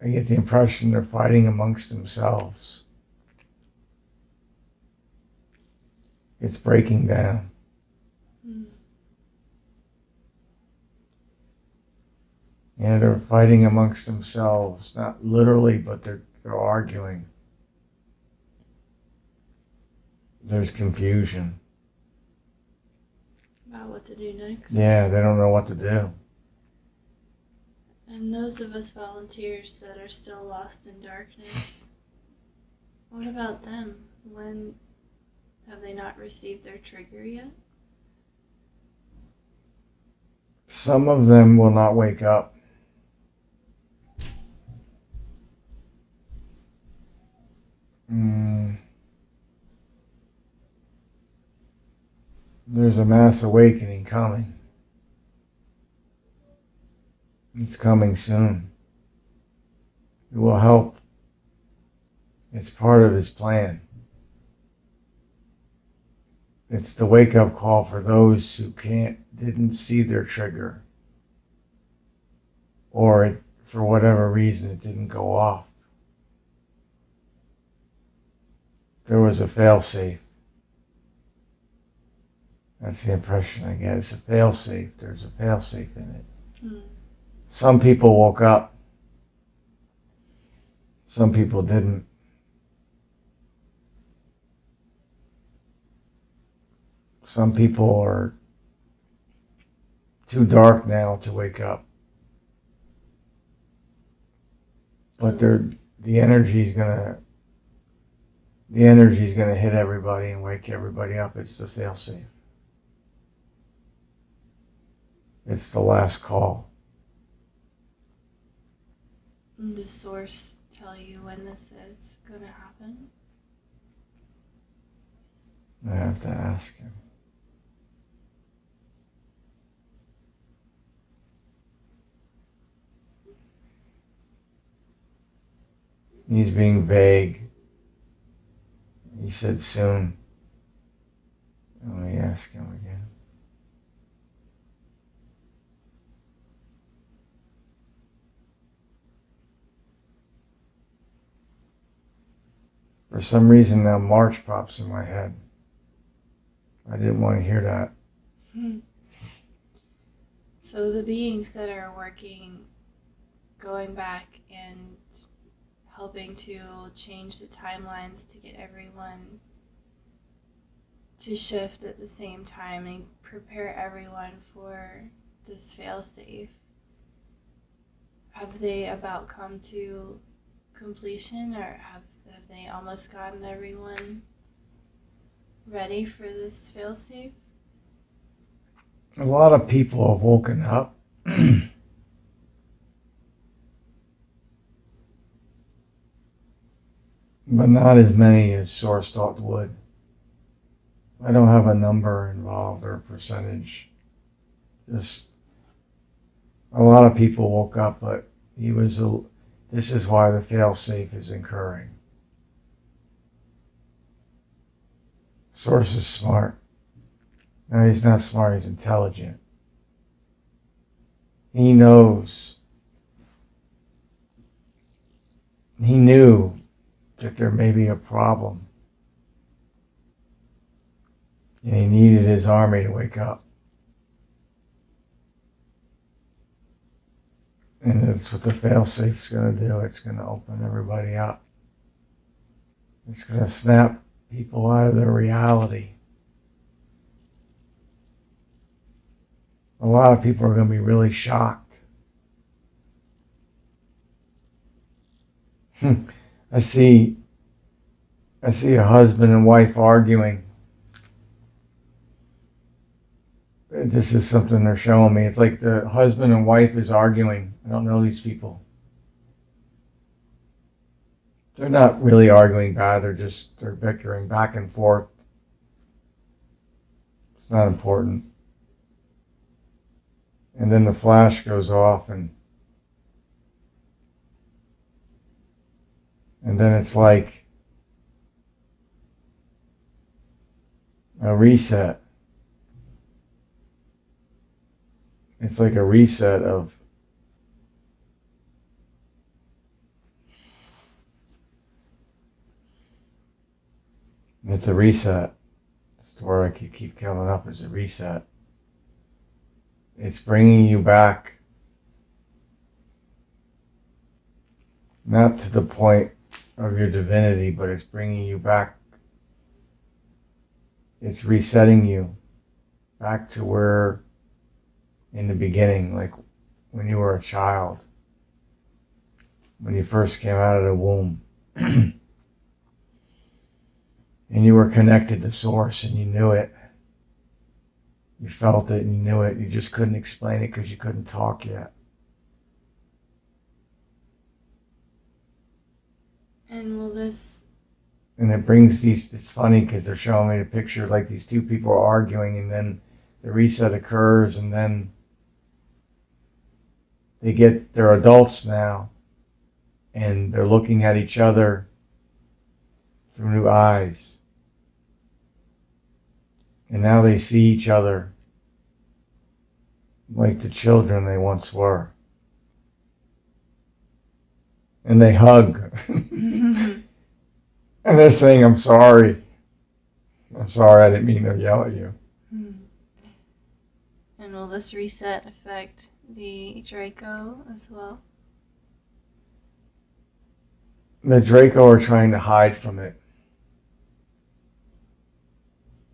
I get the impression they're fighting amongst themselves. It's breaking down. Yeah, they're fighting amongst themselves, not literally, but they're arguing. There's confusion. about what to do next. Yeah, they don't know what to do. And those of us volunteers that are still lost in darkness, what about them? When have they not received their trigger yet? Some of them will not wake up. There's a mass awakening coming. It's coming soon. It will help. It's part of his plan. It's the wake-up call for those who didn't see their trigger, or for whatever reason it didn't go off. There was a fail-safe. That's the impression I get. It's a fail-safe. There's a fail-safe in it. Some people woke up. Some people didn't. Some people are too dark now to wake up. But the energy's gonna hit everybody and wake everybody up. It's the fail-safe. It's the last call. Does the source tell you when this is going to happen? I have to ask him. He's being vague. He said soon. Let me ask him again. For some reason now March pops in my head. I didn't want to hear that. So the beings that are working, going back and helping to change the timelines to get everyone to shift at the same time and prepare everyone for this fail-safe, have they about come to completion, or have they almost gotten everyone ready for this fail-safe? A lot of people have woken up. But not as many as Source thought would. I don't have a number involved or a percentage. Just a lot of people woke up, but this is why the fail-safe is occurring. Source is smart. No, he's not smart, he's intelligent. He knows. He knew that there may be a problem. And he needed his army to wake up. And that's what the fail-safe's going to do. It's going to open everybody up. It's going to snap people out of their reality. A lot of people are going to be really shocked. I see a husband and wife arguing. This is something they're showing me. It's like the husband and wife is arguing. I don't know these people. They're not really arguing bad. They're bickering back and forth. It's not important. And then the flash goes off and then it's like a reset. It's like a reset of it's a reset. It's the word I keep coming up as a reset. It's bringing you back, not to the point of your divinity, but it's bringing you back. It's resetting you back to where in the beginning, like when you were a child, when you first came out of the womb. And you were connected to Source and you knew it. You felt it and you knew it. You just couldn't explain it because you couldn't talk yet. And will this... And it brings these, it's funny because they're showing me the picture like these two people are arguing and then the reset occurs and then they're adults now and they're looking at each other through new eyes. And now they see each other like the children they once were. And they hug. And they're saying, I'm sorry. I'm sorry, I didn't mean to yell at you. And will this reset affect the Draco as well? The Draco are trying to hide from it.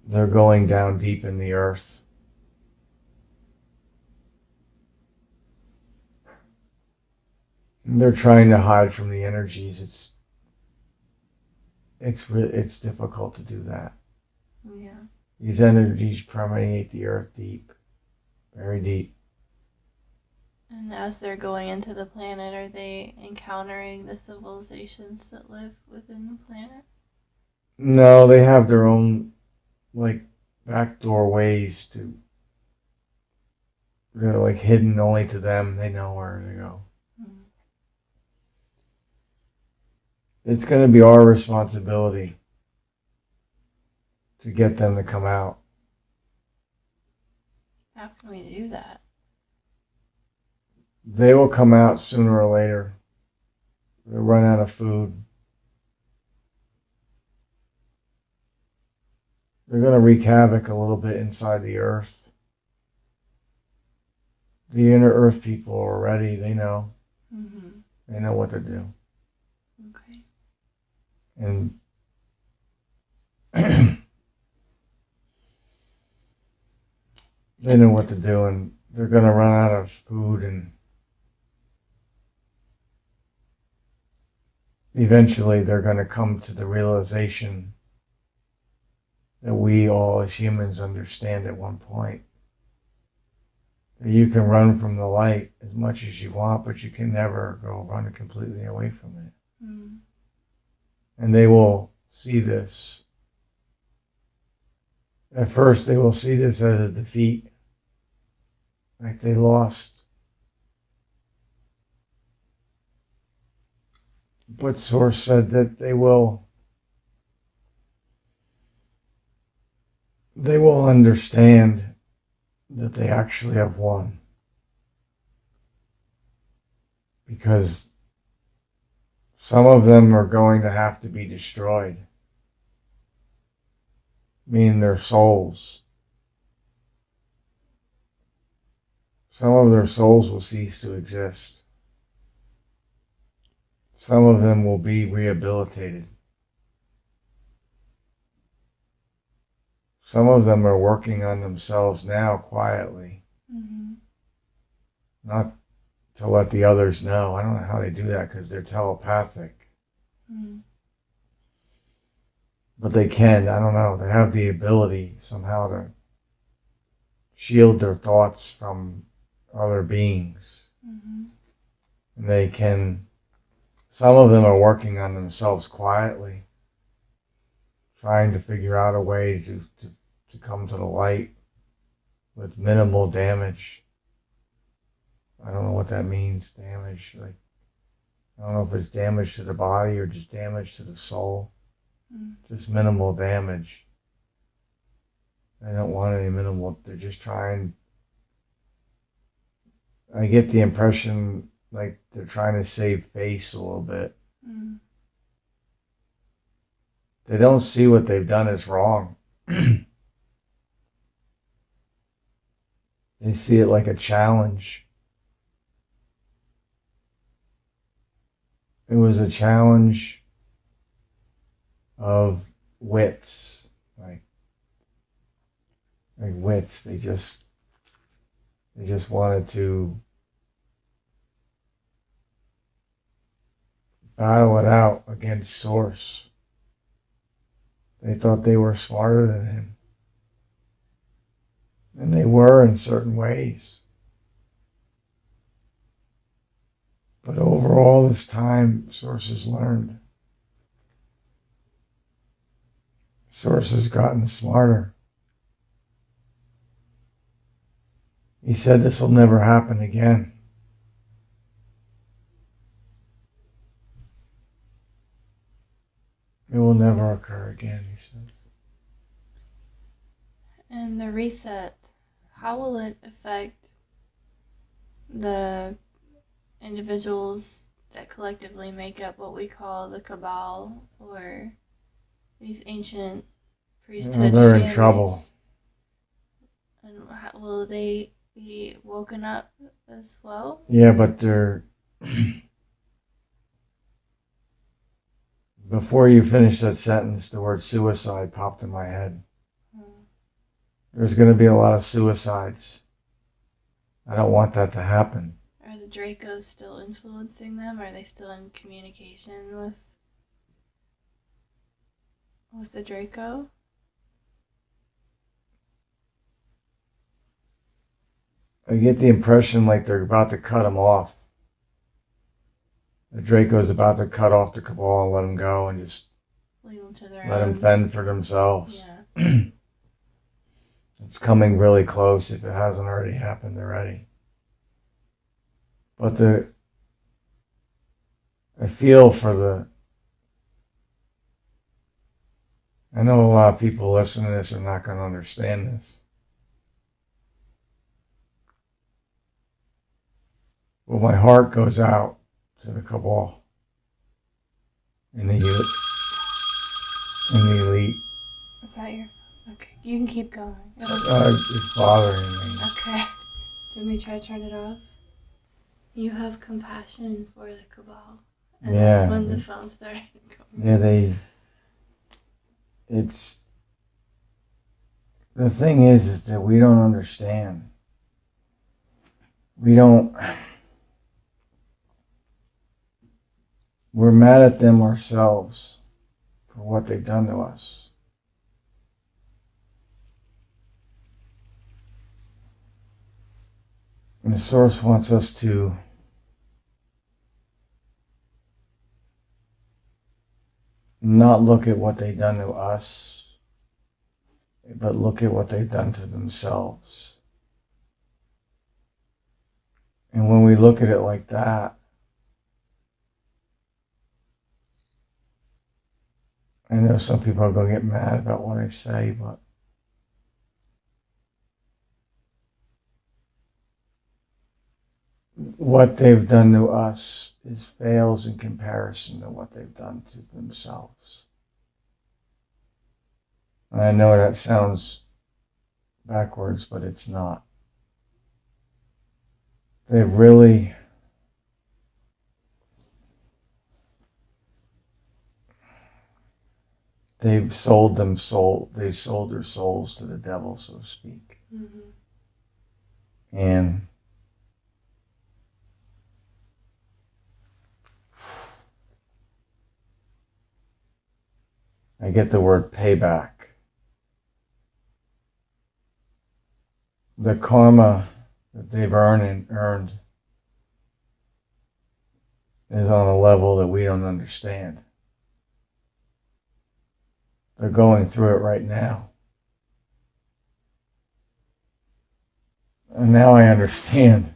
They're going down deep in the earth. They're trying to hide from the energies. It's difficult to do that. Yeah. These energies permeate the earth deep, very deep. And as they're going into the planet, are they encountering the civilizations that live within the planet? No, they have their own like backdoor ways to. They're like hidden only to them. They know where to go. It's going to be our responsibility to get them to come out. How can we do that? They will come out sooner or later. They'll run out of food. They're going to wreak havoc a little bit inside the earth. The inner earth people are ready. They know. Mm-hmm. They know what to do. Okay. And they know what to do, and they're going to run out of food, and eventually they're going to come to the realization that we all as humans understand at one point. That you can run from the light as much as you want, but you can never go run completely away from it. Mm. And they will see this. At first, they will see this as a defeat, like they lost. But Source said that they will understand that they actually have won. Because some of them are going to have to be destroyed, meaning their souls. Some of their souls will cease to exist. Some of them will be rehabilitated. Some of them are working on themselves now quietly. Mm-hmm. Not to let the others know. I don't know how they do that because they're telepathic. Mm. But they can. I don't know. They have the ability somehow to shield their thoughts from other beings. Mm-hmm. And they can. Some of them are working on themselves quietly, trying to figure out a way to come to the light with minimal damage. I don't know what that means, damage. Like, I don't know if it's damage to the body or just damage to the soul. Just minimal damage. They don't want any minimal, they're just trying. I get the impression like they're trying to save face a little bit. Mm. They don't see what they've done as wrong. They see it like a challenge. It was a challenge of wits. Like, like wits. They just wanted to battle it out against Source. They thought they were smarter than him. And they were in certain ways. But over all this time, Source has learned. Source has gotten smarter. He said this will never happen again. It will never occur again, he says. And the reset, how will it affect the individuals that collectively make up what we call the Cabal, or these ancient priesthood They're families? in trouble. And will they be woken up as well? Yeah, but they're... Before you finish that sentence, the word suicide popped in my head. There's going to be a lot of suicides. I don't want that to happen. Are the Dracos still influencing them? Are they still in communication with the Draco? I get the impression like they're about to cut them off. The Draco's about to cut off the Cabal and let them go and just Leave them to their let own. them fend for themselves. Yeah. It's coming really close if it hasn't already happened already. But I feel for I know a lot of people listening to this are not going to understand this. Well, my heart goes out to the Cabal and the elite. Is that your... Okay, you can keep going. It's bothering me. Okay. Do you want me to try to turn it off? You have compassion for the Cabal. And Yeah. That's when the phone started going. Yeah, it's... The thing is that we don't understand. We're mad at them ourselves for what they've done to us. And the Source wants us to not look at what they've done to us, but look at what they've done to themselves. And when we look at it like that, I know some people are going to get mad about what I say, but what they've done to us fails in comparison to what they've done to themselves. And I know that sounds backwards, but it's not. They've sold their souls to the devil, so to speak. Mm-hmm. And I get the word payback. The karma that they've earned is on a level that we don't understand. They're going through it right now. And now I understand.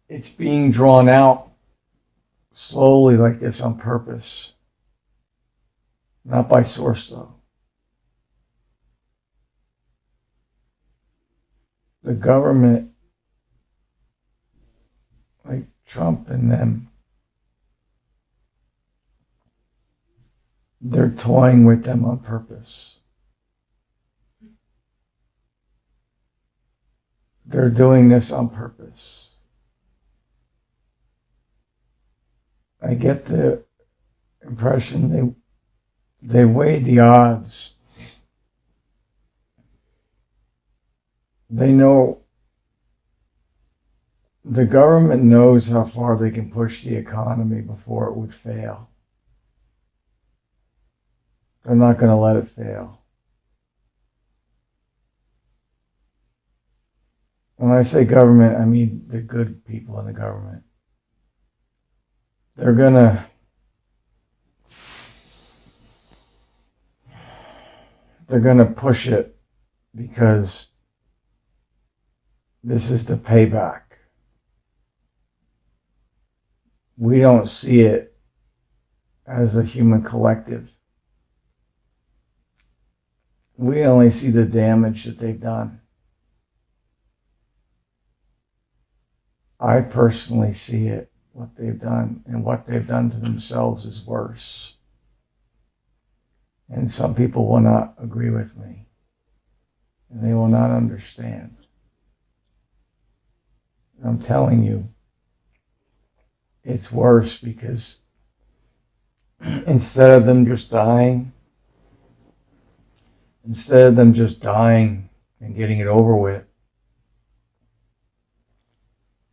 It's being drawn out slowly like this on purpose. Not by Source, though. The government, like Trump and them, they're toying with them on purpose. They're doing this on purpose. I get the impression they weighed the odds They know, the government knows how far they can push the economy before it would fail. They're not going to let it fail. When I say government, I mean the good people in the government. They're gonna push it because this is the payback. We don't see it as a human collective. We only see the damage that they've done. I personally see it, what they've done, and what they've done to themselves is worse. And some people will not agree with me, and they will not understand. I'm telling you, it's worse because instead of them just dying and getting it over with,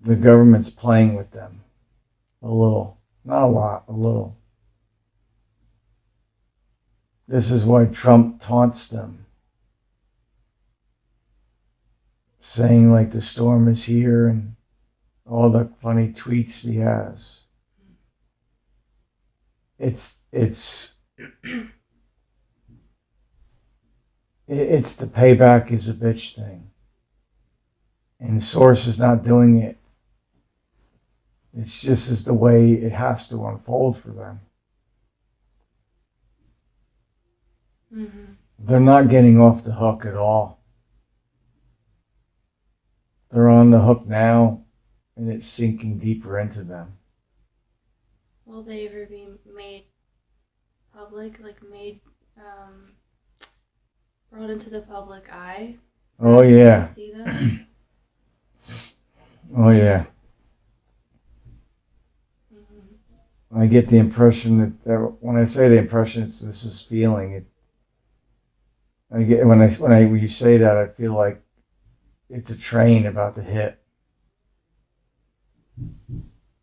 the government's playing with them a little, not a lot, a little. This is why Trump taunts them, saying like the storm is here and all the funny tweets he has. It's the payback is a bitch thing. And Source is not doing it. It's just as the way it has to unfold for them. Mm-hmm. They're not getting off the hook at all. They're on the hook now, and it's sinking deeper into them. Will they ever be made public, like brought into the public eye? Oh yeah. To see them? Oh yeah. Mm-hmm. I get the impression that when I say the impression, this is feeling it. I get when you say that, I feel like it's a train about to hit.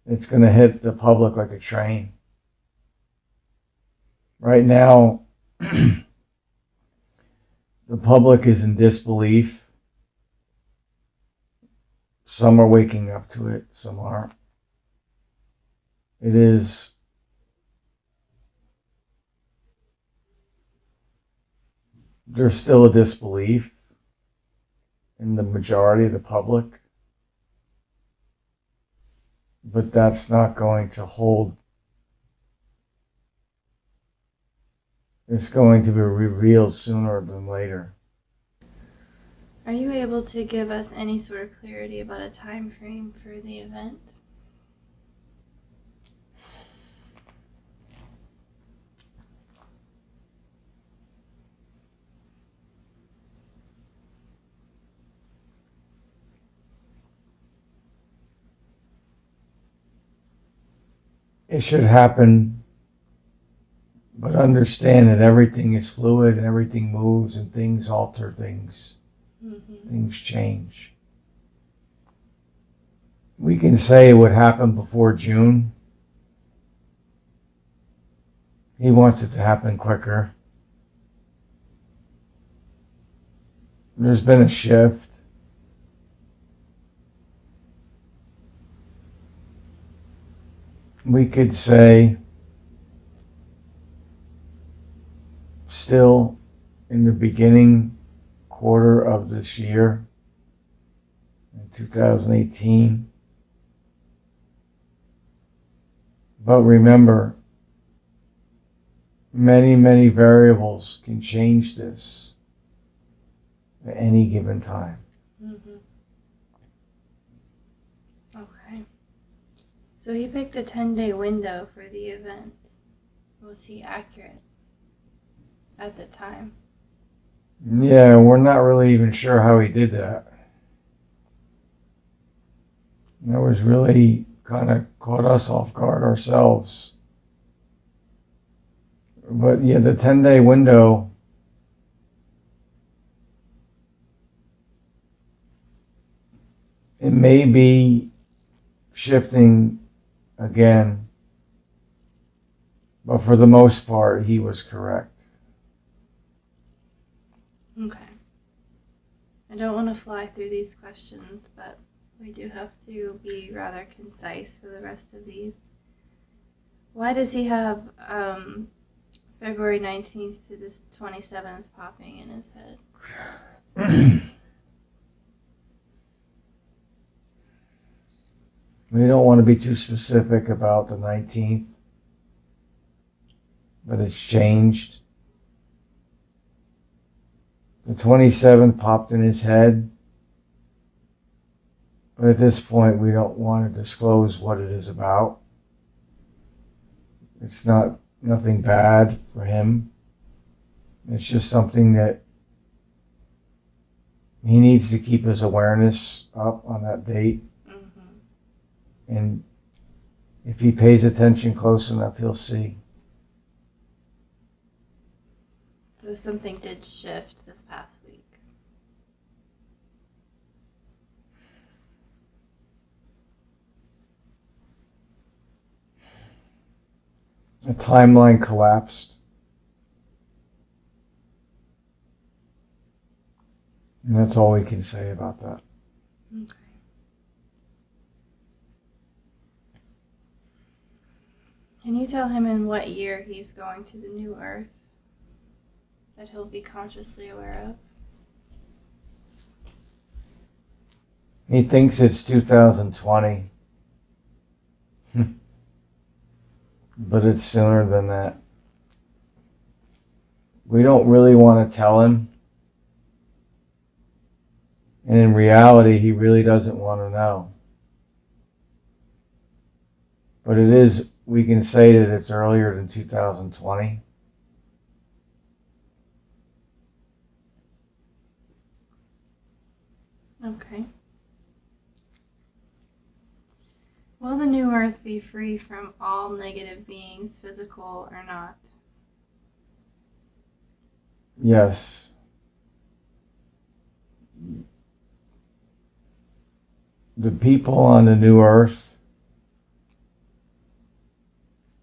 It's going to hit the public like a train. Right now, the public is in disbelief. Some are waking up to it, some aren't. There's still a disbelief in the majority of the public, but that's not going to hold. It's going to be revealed sooner than later. Are you able to give us any sort of clarity about a time frame for the event? It should happen, but understand that everything is fluid and everything moves and things alter things. Mm-hmm. Things change. We can say what happened before June. He wants it to happen quicker. There's been a shift. We could say still in the beginning quarter of this year, in 2018. But remember, many, many variables can change this at any given time. Mm-hmm. Okay. So he picked a 10-day window for the event. Was he accurate at the time? Yeah, we're not really even sure how he did that. That was really kind of caught us off guard ourselves. But yeah, the 10-day window, It may be shifting again, but for the most part, he was correct. Okay. I don't want to fly through these questions, but we do have to be rather concise for the rest of these. Why does he have February 19th to the 27th popping in his head? We don't want to be too specific about the 19th, but it's changed. The 27th popped in his head, but at this point we don't want to disclose what it is about. It's nothing bad for him. It's just something that he needs to keep his awareness up on that date. Mm-hmm. And if he pays attention close enough, he'll see. So something did shift this past week. The timeline collapsed. And that's all we can say about that. Okay. Can you tell him in what year he's going to the new Earth that he'll be consciously aware of? He thinks it's 2020. But it's sooner than that. We don't really want to tell him. And in reality, he really doesn't want to know. But it is, we can say that it's earlier than 2020. Okay. Will the new Earth be free from all negative beings, physical or not? Yes. The people on the new Earth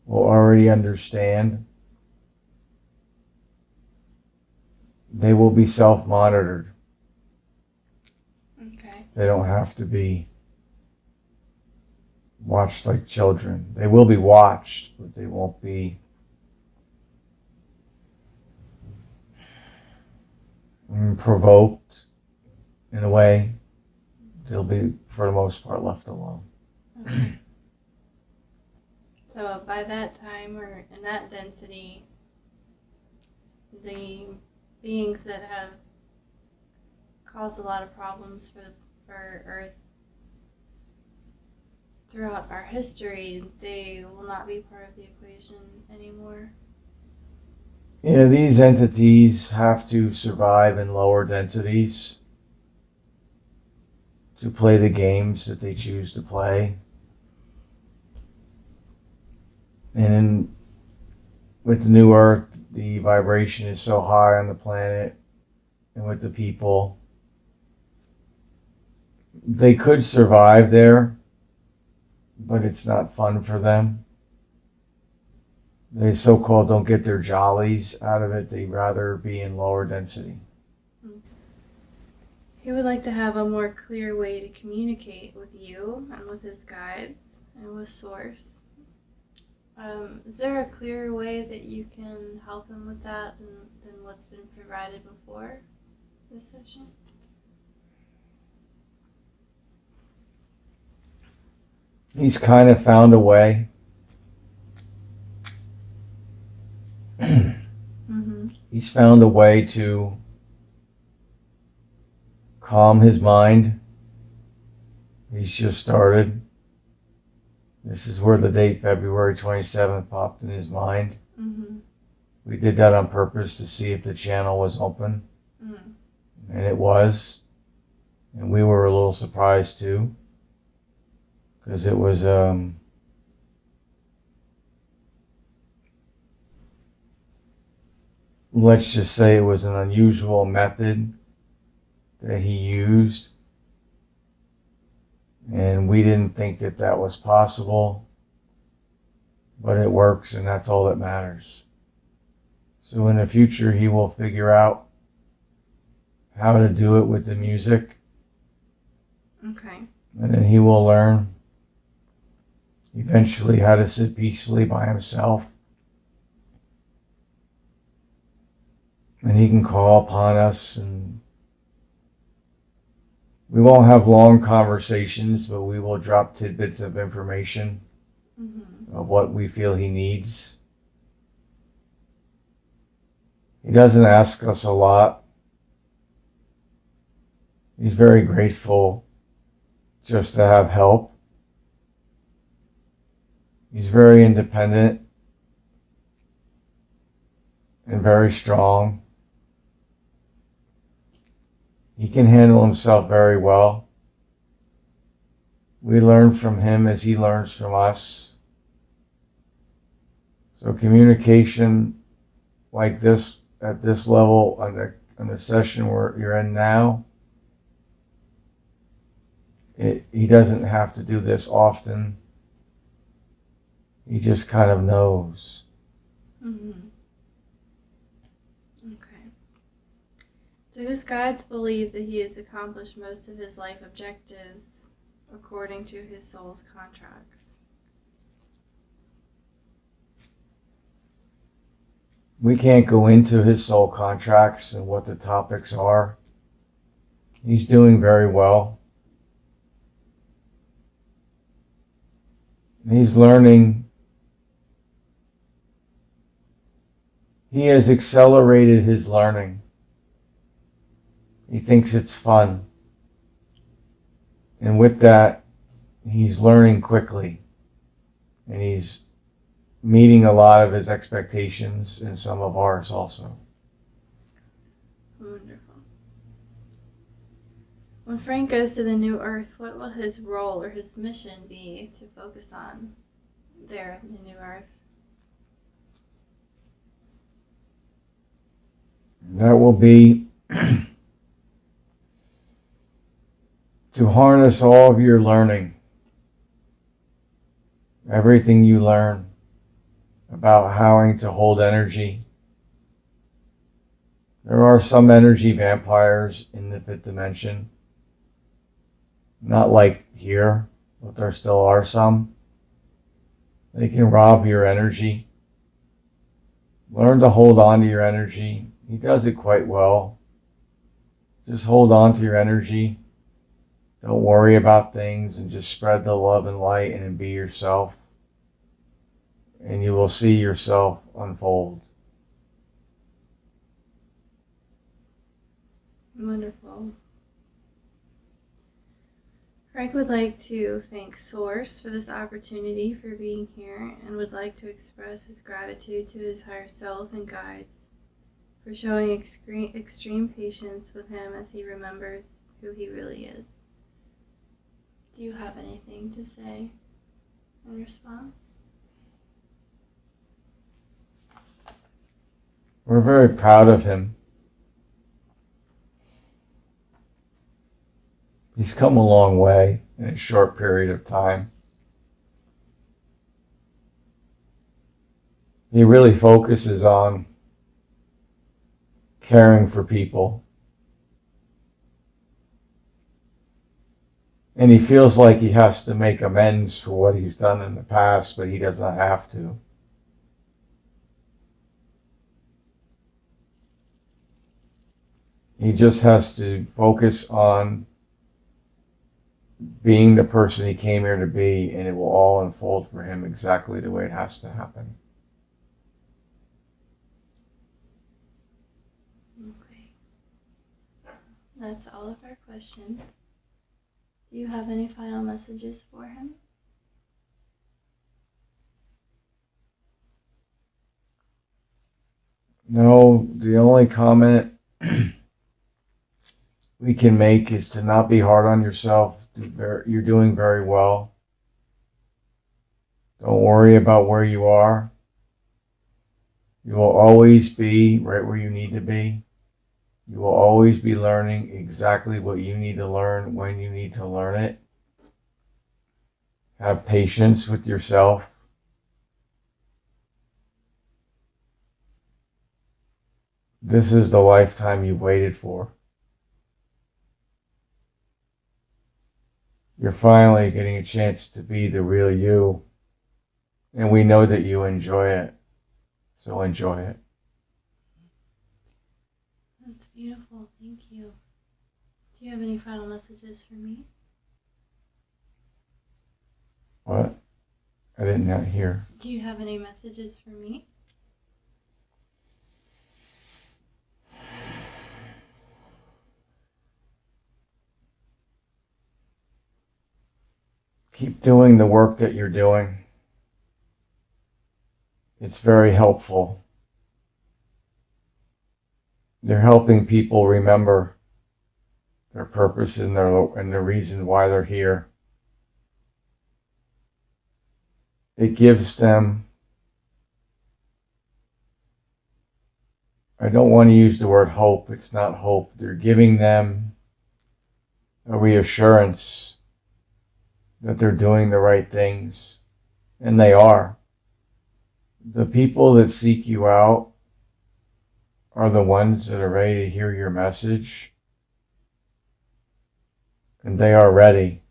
will already understand. They will be self-monitored. Okay. They don't have to be watched like children. They will be watched, but they won't be provoked in a way. They'll be, for the most part, left alone. Okay. So by that time or in that density, the beings that have caused a lot of problems for Earth throughout our history, they will not be part of the equation anymore. You know, these entities have to survive in lower densities to play the games that they choose to play. And with the new Earth, the vibration is so high on the planet and with the people. They could survive there, but it's not fun for them. They so-called don't get their jollies out of it. They'd rather be in lower density. He would like to have a more clear way to communicate with you and with his guides and with Source. Is there a clearer way that you can help him with that than what's been provided before this session? He's kind of found a way. Mm-hmm. He's found a way to calm his mind. He's just started. This is where the date February 27th popped in his mind. Mm-hmm. We did that on purpose to see if the channel was open. Mm. And it was. And we were a little surprised too. Because it was let's just say it was an unusual method that he used. And we didn't think that that was possible, but it works, and that's all that matters. So in the future, he will figure out how to do it with the music, Okay. and then he will learn eventually how to sit peacefully by himself. And he can call upon us, and we won't have long conversations, but we will drop tidbits of information of what we feel he needs. He doesn't ask us a lot. He's very grateful just to have help. He's very independent and very strong. He can handle himself very well. We learn from him as he learns from us. So communication like this, at this level, on the session where you're in now, he doesn't have to do this often. He just kind of knows. Okay. Do his guides believe that he has accomplished most of his life objectives according to his soul's contracts? We can't go into his soul contracts and what the topics are. He's doing very well. He's learning. He has accelerated his learning. He thinks it's fun. And with that, he's learning quickly. And he's meeting a lot of his expectations and some of ours also. Wonderful. When Frank goes to the New Earth, what will his role or his mission be to focus on there in the New Earth? That will be to harness all of your learning, everything you learn about how to hold energy. There are some energy vampires in the fifth dimension. Not like here, but there still are some. They can rob your energy. Learn to hold on to your energy. He does it quite well. Just hold on to your energy. Don't worry about things and just spread the love and light and be yourself. And you will see yourself unfold. Wonderful. Frank would like to thank Source for this opportunity for being here and would like to express his gratitude to his higher self and guides for showing extreme patience with him as he remembers who he really is. Do you have anything to say in response? We're very proud of him. He's come a long way in a short period of time. He really focuses on caring for people. And he feels like he has to make amends for what he's done in the past, but he doesn't have to. He just has to focus on being the person he came here to be, and it will all unfold for him exactly the way it has to happen. Okay. That's all of our questions. Do you have any final messages for him? No, the only comment we can make is to not be hard on yourself. You're doing very well. Don't worry about where you are. You will always be right where you need to be. You will always be learning exactly what you need to learn when you need to learn it. Have patience with yourself. This is the lifetime you waited for. You're finally getting a chance to be the real you. And we know that you enjoy it. So enjoy it. That's beautiful. Thank you. Do you have any final messages for me? What? I did not hear. Do you have any messages for me? Keep doing the work that you're doing. It's very helpful. They're helping people remember their purpose and the reason why they're here. It gives them, I don't want to use the word hope. It's not hope. They're giving them a reassurance that they're doing the right things. And they are. The people that seek you out are the ones that are ready to hear your message. And they are ready.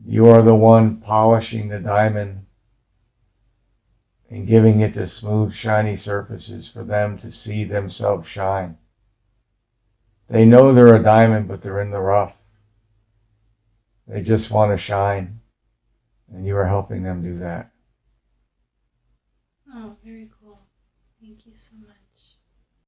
You are the one polishing the diamond and giving it the smooth, shiny surfaces for them to see themselves shine. They know they're a diamond, but they're in the rough. They just want to shine, and you are helping them do that. Oh, very cool. Thank you so much.